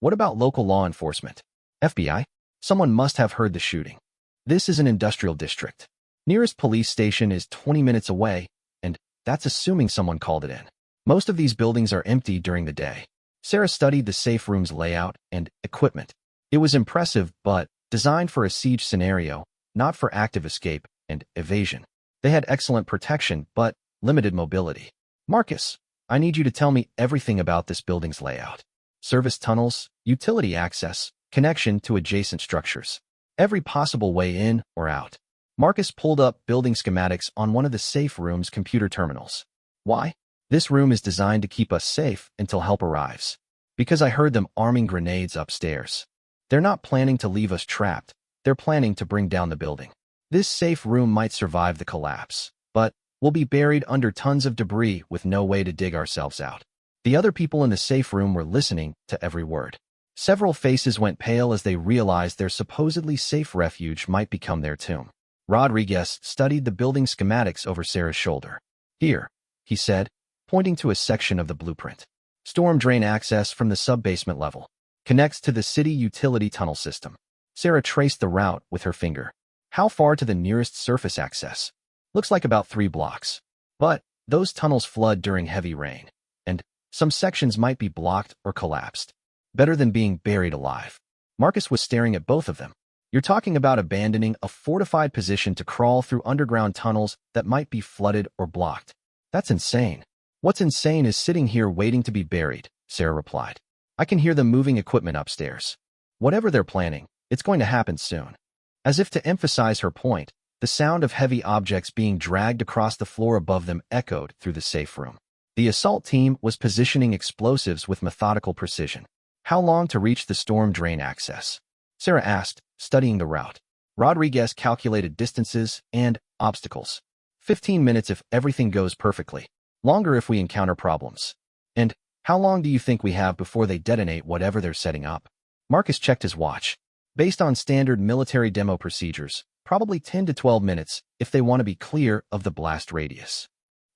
What about local law enforcement? FBI? Someone must have heard the shooting. This is an industrial district. Nearest police station is 20 minutes away, and that's assuming someone called it in. Most of these buildings are empty during the day. Sarah studied the safe room's layout and equipment. It was impressive, but designed for a siege scenario, not for active escape and evasion. They had excellent protection, but limited mobility. "Marcus, I need you to tell me everything about this building's layout. Service tunnels, utility access, connection to adjacent structures. Every possible way in or out." Marcus pulled up building schematics on one of the safe room's computer terminals. "Why? This room is designed to keep us safe until help arrives. Because I heard them arming grenades upstairs. They're not planning to leave us trapped. They're planning to bring down the building. This safe room might survive the collapse, but we'll be buried under tons of debris with no way to dig ourselves out." The other people in the safe room were listening to every word. Several faces went pale as they realized their supposedly safe refuge might become their tomb. Rodriguez studied the building schematics over Sarah's shoulder. "Here," he said, pointing to a section of the blueprint. "Storm drain access from the sub-basement level. Connects to the city utility tunnel system." Sarah traced the route with her finger. "How far to the nearest surface access?" "Looks like about 3 blocks. But those tunnels flood during heavy rain, and some sections might be blocked or collapsed. Better than being buried alive." Marcus was staring at both of them. "You're talking about abandoning a fortified position to crawl through underground tunnels that might be flooded or blocked. That's insane." "What's insane is sitting here waiting to be buried," Sarah replied. "I can hear them moving equipment upstairs. Whatever they're planning, it's going to happen soon." As if to emphasize her point, the sound of heavy objects being dragged across the floor above them echoed through the safe room. The assault team was positioning explosives with methodical precision. "How long to reach the storm drain access?" Sarah asked, studying the route. Rodriguez calculated distances and obstacles. 15 minutes if everything goes perfectly. Longer if we encounter problems." "And how long do you think we have before they detonate whatever they're setting up?" Marcus checked his watch. "Based on standard military demo procedures, probably 10 to 12 minutes if they want to be clear of the blast radius."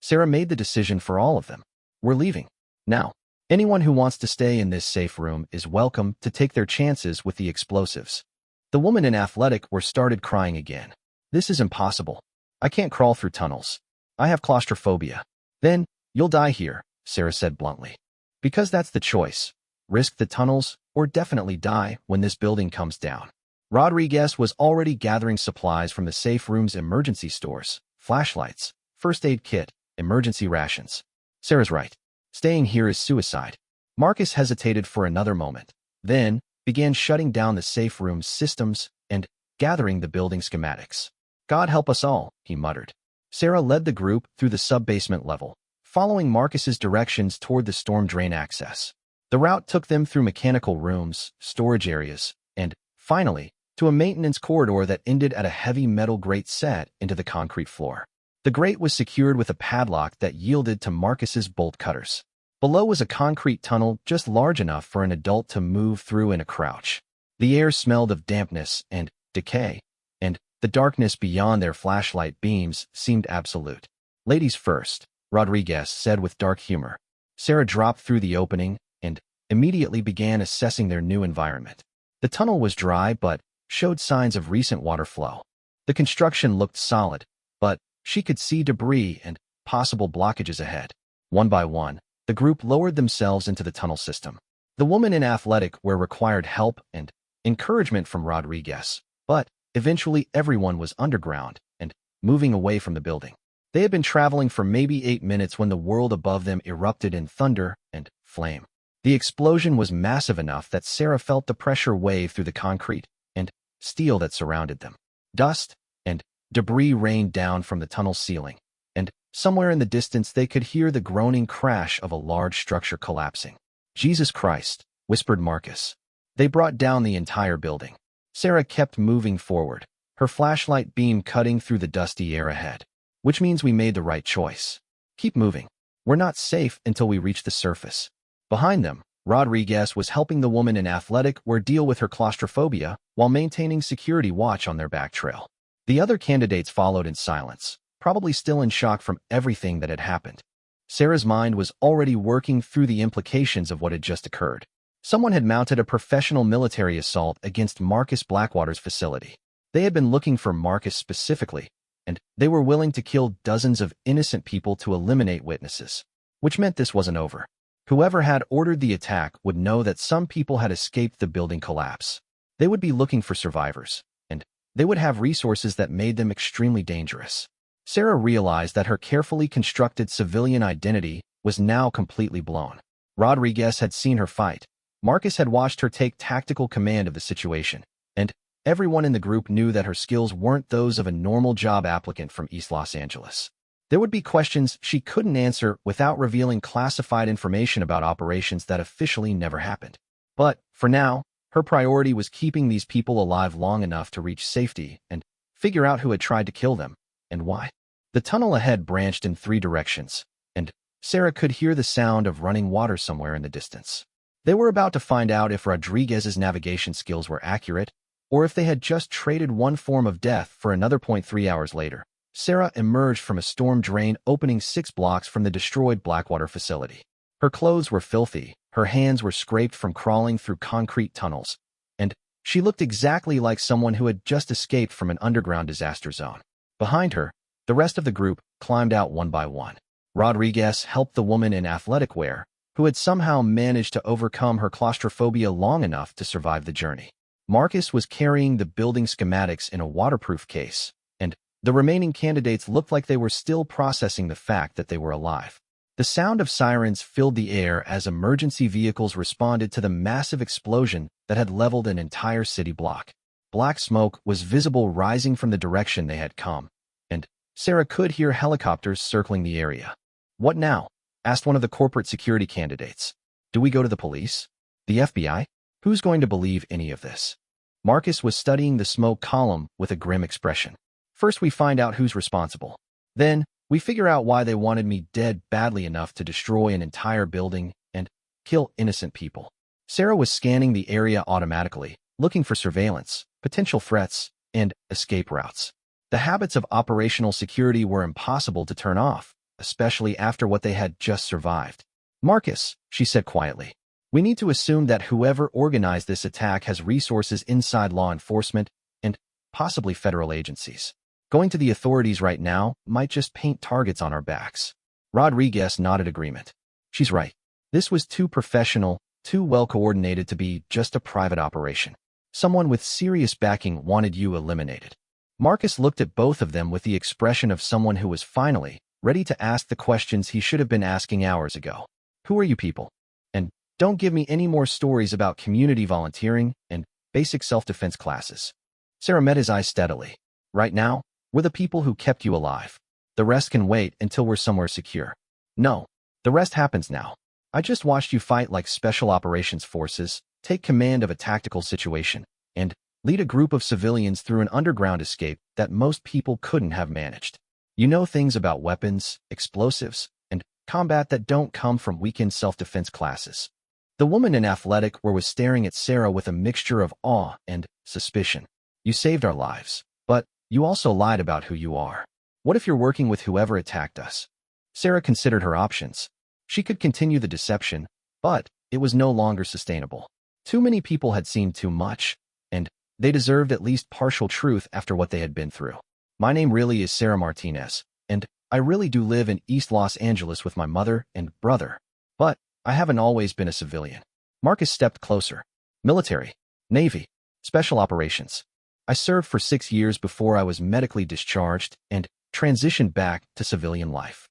Sarah made the decision for all of them. "We're leaving. Now. Anyone who wants to stay in this safe room is welcome to take their chances with the explosives." The woman in athletic wear started crying again. "This is impossible. I can't crawl through tunnels. I have claustrophobia." "Then, you'll die here," Sarah said bluntly. "Because that's the choice. Risk the tunnels, or definitely die when this building comes down." Rodriguez was already gathering supplies from the safe room's emergency stores: flashlights, first aid kit, emergency rations. Sarah's right. Staying here is suicide. Marcus hesitated for another moment, then began shutting down the safe room's systems and gathering the building schematics. "God help us all," he muttered. Sarah led the group through the sub-basement level, following Marcus's directions toward the storm drain access. The route took them through mechanical rooms, storage areas, and, finally, to a maintenance corridor that ended at a heavy metal grate set into the concrete floor. The grate was secured with a padlock that yielded to Marcus's bolt cutters. Below was a concrete tunnel just large enough for an adult to move through in a crouch. The air smelled of dampness and decay, and the darkness beyond their flashlight beams seemed absolute. "Ladies first," Rodriguez said with dark humor. Sarah dropped through the opening and immediately began assessing their new environment. The tunnel was dry but showed signs of recent water flow. The construction looked solid, but she could see debris and possible blockages ahead. One by one, the group lowered themselves into the tunnel system. The woman in athletic wear required help and encouragement from Rodriguez, but eventually everyone was underground and moving away from the building. They had been traveling for maybe 8 minutes when the world above them erupted in thunder and flame. The explosion was massive enough that Sarah felt the pressure wave through the concrete and steel that surrounded them. Dust and debris rained down from the tunnel ceiling, and somewhere in the distance they could hear the groaning crash of a large structure collapsing. "Jesus Christ," whispered Marcus. They brought down the entire building. Sarah kept moving forward, her flashlight beam cutting through the dusty air ahead. "Which means we made the right choice. Keep moving. We're not safe until we reach the surface." Behind them, Rodriguez was helping the woman in athletic wear deal with her claustrophobia while maintaining security watch on their back trail. The other candidates followed in silence, probably still in shock from everything that had happened. Sarah's mind was already working through the implications of what had just occurred. Someone had mounted a professional military assault against Marcus Blackwater's facility. They had been looking for Marcus specifically, and they were willing to kill dozens of innocent people to eliminate witnesses, which meant this wasn't over. Whoever had ordered the attack would know that some people had escaped the building collapse. They would be looking for survivors, and they would have resources that made them extremely dangerous. Sarah realized that her carefully constructed civilian identity was now completely blown. Rodriguez had seen her fight. Marcus had watched her take tactical command of the situation, and everyone in the group knew that her skills weren't those of a normal job applicant from East Los Angeles. There would be questions she couldn't answer without revealing classified information about operations that officially never happened. But, for now, her priority was keeping these people alive long enough to reach safety and figure out who had tried to kill them, and why. The tunnel ahead branched in 3 directions, and Sarah could hear the sound of running water somewhere in the distance. They were about to find out if Rodriguez's navigation skills were accurate, or if they had just traded one form of death for another. 3 hours later, Sarah emerged from a storm drain opening 6 blocks from the destroyed Blackwater facility. Her clothes were filthy, her hands were scraped from crawling through concrete tunnels, and she looked exactly like someone who had just escaped from an underground disaster zone. Behind her, the rest of the group climbed out one by one. Rodriguez helped the woman in athletic wear, who had somehow managed to overcome her claustrophobia long enough to survive the journey. Marcus was carrying the building schematics in a waterproof case, and the remaining candidates looked like they were still processing the fact that they were alive. The sound of sirens filled the air as emergency vehicles responded to the massive explosion that had leveled an entire city block. Black smoke was visible rising from the direction they had come, and Sarah could hear helicopters circling the area. "What now?" asked one of the corporate security candidates. "Do we go to the police? The FBI? Who's going to believe any of this?" Marcus was studying the smoke column with a grim expression. "First we find out who's responsible. Then, we figure out why they wanted me dead badly enough to destroy an entire building and kill innocent people." Sarah was scanning the area automatically, looking for surveillance, potential threats, and escape routes. The habits of operational security were impossible to turn off, especially after what they had just survived. "Marcus," she said quietly, "we need to assume that whoever organized this attack has resources inside law enforcement and possibly federal agencies. Going to the authorities right now might just paint targets on our backs." Rodriguez nodded agreement. "She's right. This was too professional, too well-coordinated to be just a private operation. Someone with serious backing wanted you eliminated." Marcus looked at both of them with the expression of someone who was finally ready to ask the questions he should have been asking hours ago. "Who are you people? And don't give me any more stories about community volunteering and basic self-defense classes." Sarah met his eyes steadily. "Right now, we're the people who kept you alive. The rest can wait until we're somewhere secure." "No, the rest happens now. I just watched you fight like special operations forces, take command of a tactical situation, and lead a group of civilians through an underground escape that most people couldn't have managed. You know things about weapons, explosives, and combat that don't come from weekend self-defense classes. The woman in athletic wear was staring at Sarah with a mixture of awe and suspicion. You saved our lives, but you also lied about who you are. What if you're working with whoever attacked us? Sarah considered her options. She could continue the deception, but it was no longer sustainable. Too many people had seen too much, and they deserved at least partial truth after what they had been through. My name really is Sarah Martinez, and I really do live in East Los Angeles with my mother and brother. But I haven't always been a civilian. Marcus stepped closer. Military, Navy, Special Operations. I served for 6 years before I was medically discharged and transitioned back to civilian life.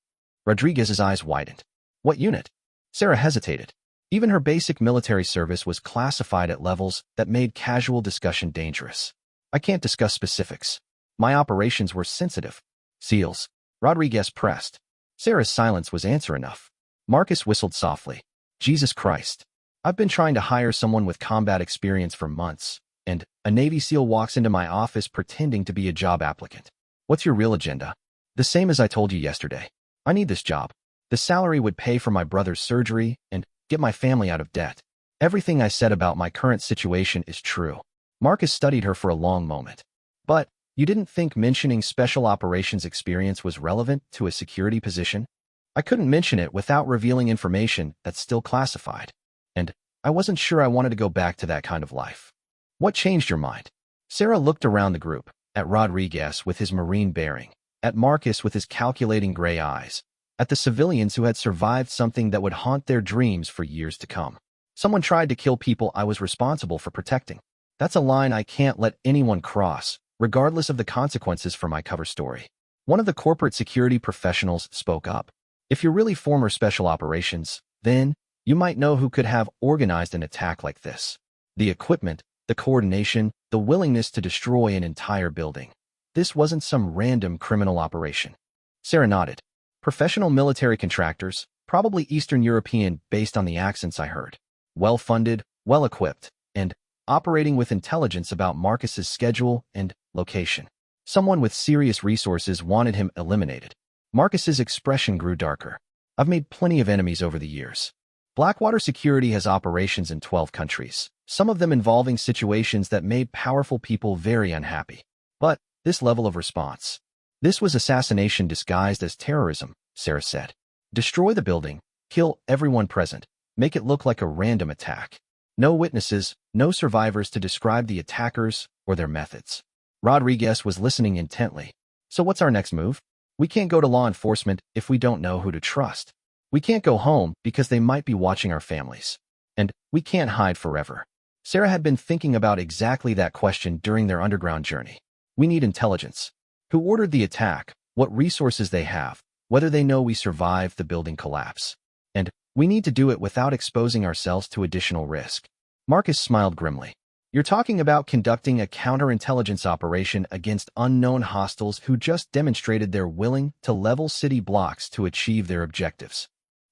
Rodriguez's eyes widened. What unit? Sarah hesitated. Even her basic military service was classified at levels that made casual discussion dangerous. I can't discuss specifics. My operations were sensitive. SEALs. Rodriguez pressed. Sarah's silence was answer enough. Marcus whistled softly. Jesus Christ. I've been trying to hire someone with combat experience for months, and a Navy SEAL walks into my office pretending to be a job applicant. What's your real agenda? The same as I told you yesterday. I need this job. The salary would pay for my brother's surgery and get my family out of debt. Everything I said about my current situation is true. Marcus studied her for a long moment. But you didn't think mentioning special operations experience was relevant to a security position? I couldn't mention it without revealing information that's still classified. And I wasn't sure I wanted to go back to that kind of life. What changed your mind? Sarah looked around the group, at Rodriguez with his marine bearing, at Marcus with his calculating gray eyes, at the civilians who had survived something that would haunt their dreams for years to come. Someone tried to kill people I was responsible for protecting. That's a line I can't let anyone cross, regardless of the consequences for my cover story. One of the corporate security professionals spoke up. If you're really former special operations, then you might know who could have organized an attack like this. The equipment, the coordination, the willingness to destroy an entire building. This wasn't some random criminal operation. Sarah nodded. Professional military contractors, probably Eastern European based on the accents I heard. Well-funded, well-equipped, and operating with intelligence about Marcus's schedule and location. Someone with serious resources wanted him eliminated. Marcus's expression grew darker. I've made plenty of enemies over the years. Blackwater Security has operations in 12 countries, some of them involving situations that made powerful people very unhappy. But this level of response. This was assassination disguised as terrorism, Sarah said. Destroy the building, kill everyone present, make it look like a random attack. No witnesses, no survivors to describe the attackers or their methods. Rodriguez was listening intently. So what's our next move? We can't go to law enforcement if we don't know who to trust. We can't go home because they might be watching our families. And we can't hide forever. Sarah had been thinking about exactly that question during their underground journey. We need intelligence. Who ordered the attack, what resources they have, whether they know we survived the building collapse. And we need to do it without exposing ourselves to additional risk. Marcus smiled grimly. You're talking about conducting a counterintelligence operation against unknown hostiles who just demonstrated they're willing to level city blocks to achieve their objectives.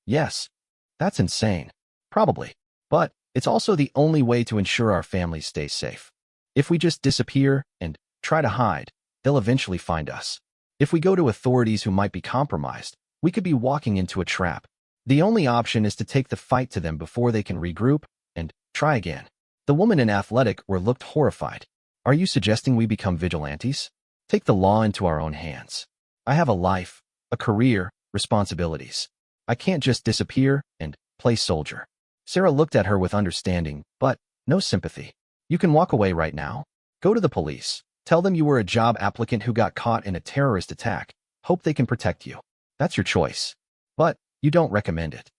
Yes, that's insane. Probably. But it's also the only way to ensure our families stay safe. If we just disappear and try to hide, they'll eventually find us. If we go to authorities who might be compromised, we could be walking into a trap. The only option is to take the fight to them before they can regroup and try again. The woman in athletic looked horrified. Are you suggesting we become vigilantes? Take the law into our own hands. I have a life, a career, responsibilities. I can't just disappear and play soldier. Sarah looked at her with understanding, but no sympathy. You can walk away right now. Go to the police. Tell them you were a job applicant who got caught in a terrorist attack. Hope they can protect you. That's your choice. But you don't recommend it.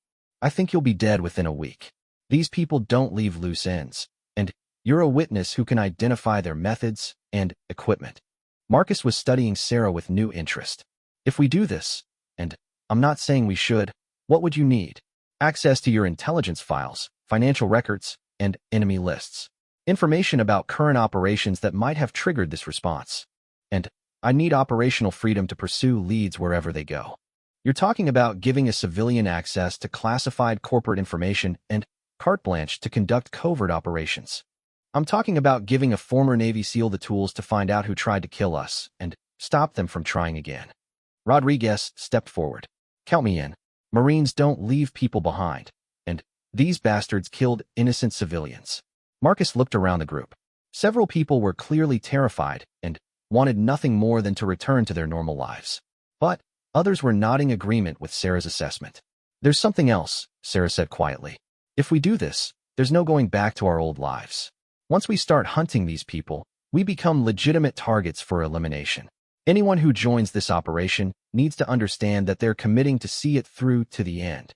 I think you'll be dead within a week. These people don't leave loose ends. And you're a witness who can identify their methods and equipment. Marcus was studying Sarah with new interest. If we do this, and I'm not saying we should, what would you need? Access to your intelligence files, financial records, and enemy lists. Information about current operations that might have triggered this response. And I need operational freedom to pursue leads wherever they go. You're talking about giving a civilian access to classified corporate information and carte blanche to conduct covert operations. I'm talking about giving a former Navy SEAL the tools to find out who tried to kill us and stop them from trying again. Rodriguez stepped forward. Count me in. Marines don't leave people behind, and these bastards killed innocent civilians. Marcus looked around the group. Several people were clearly terrified and wanted nothing more than to return to their normal lives. But others were nodding agreement with Sarah's assessment. There's something else, Sarah said quietly. If we do this, there's no going back to our old lives. Once we start hunting these people, we become legitimate targets for elimination. Anyone who joins this operation needs to understand that they're committing to see it through to the end.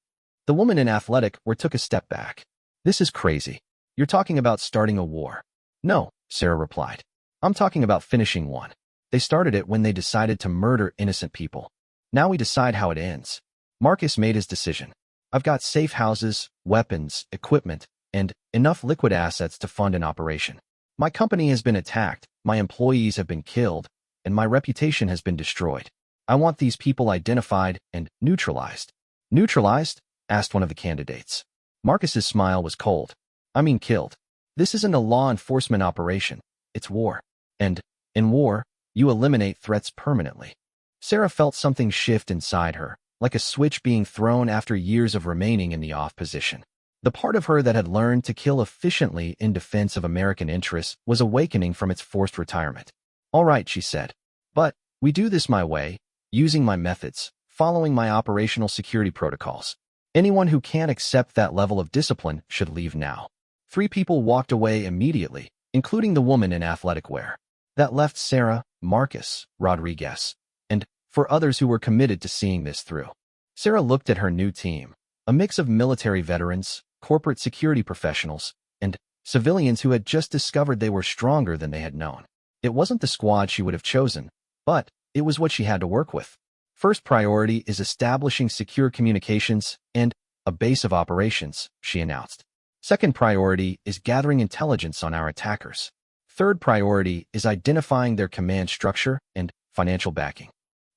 The woman in athletic took a step back. This is crazy. You're talking about starting a war. No, Sarah replied. I'm talking about finishing one. They started it when they decided to murder innocent people. Now we decide how it ends. Marcus made his decision. I've got safe houses, weapons, equipment, and enough liquid assets to fund an operation. My company has been attacked, my employees have been killed, and my reputation has been destroyed. I want these people identified and neutralized. Neutralized? Asked one of the candidates. Marcus's smile was cold. I mean killed. This isn't a law enforcement operation. It's war. And, in war, you eliminate threats permanently. Sarah felt something shift inside her, like a switch being thrown after years of remaining in the off position. The part of her that had learned to kill efficiently in defense of American interests was awakening from its forced retirement. All right, she said. But we do this my way, using my methods, following my operational security protocols. Anyone who can't accept that level of discipline should leave now. 3 people walked away immediately, including the woman in athletic wear. That left Sarah, Marcus, Rodriguez, and for others who were committed to seeing this through. Sarah looked at her new team, a mix of military veterans, corporate security professionals, and civilians who had just discovered they were stronger than they had known. It wasn't the squad she would have chosen, but it was what she had to work with. First priority is establishing secure communications and a base of operations, she announced. Second priority is gathering intelligence on our attackers. Third priority is identifying their command structure and financial backing.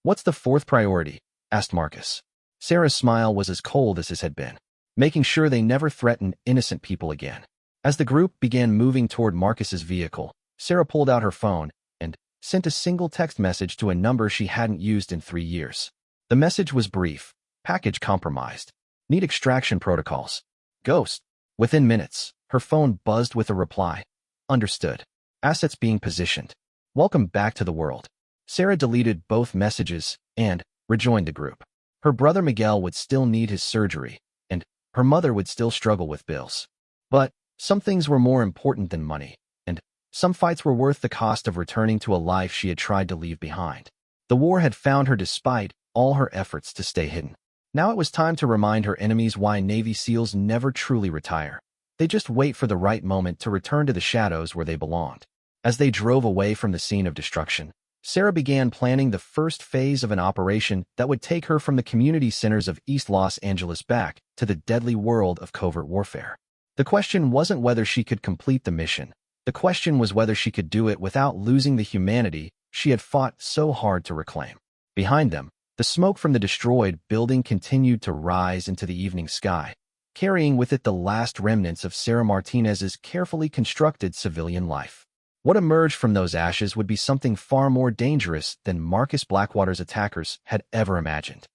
What's the fourth priority? Asked Marcus. Sarah's smile was as cold as his had been. Making sure they never threaten innocent people again. As the group began moving toward Marcus's vehicle, Sarah pulled out her phone and sent a single text message to a number she hadn't used in 3 years. The message was brief. Package compromised. Need extraction protocols. Ghost. Within minutes, her phone buzzed with a reply. Understood. Assets being positioned. Welcome back to the world. Sarah deleted both messages and rejoined the group. Her brother Miguel would still need his surgery, and her mother would still struggle with bills. But some things were more important than money, and some fights were worth the cost of returning to a life she had tried to leave behind. The war had found her despite all her efforts to stay hidden. Now it was time to remind her enemies why Navy SEALs never truly retire. They just wait for the right moment to return to the shadows where they belonged. As they drove away from the scene of destruction, Sarah began planning the first phase of an operation that would take her from the community centers of East Los Angeles back to the deadly world of covert warfare. The question wasn't whether she could complete the mission. The question was whether she could do it without losing the humanity she had fought so hard to reclaim. Behind them, the smoke from the destroyed building continued to rise into the evening sky, carrying with it the last remnants of Sarah Martinez's carefully constructed civilian life. What emerged from those ashes would be something far more dangerous than Marcus Blackwater's attackers had ever imagined.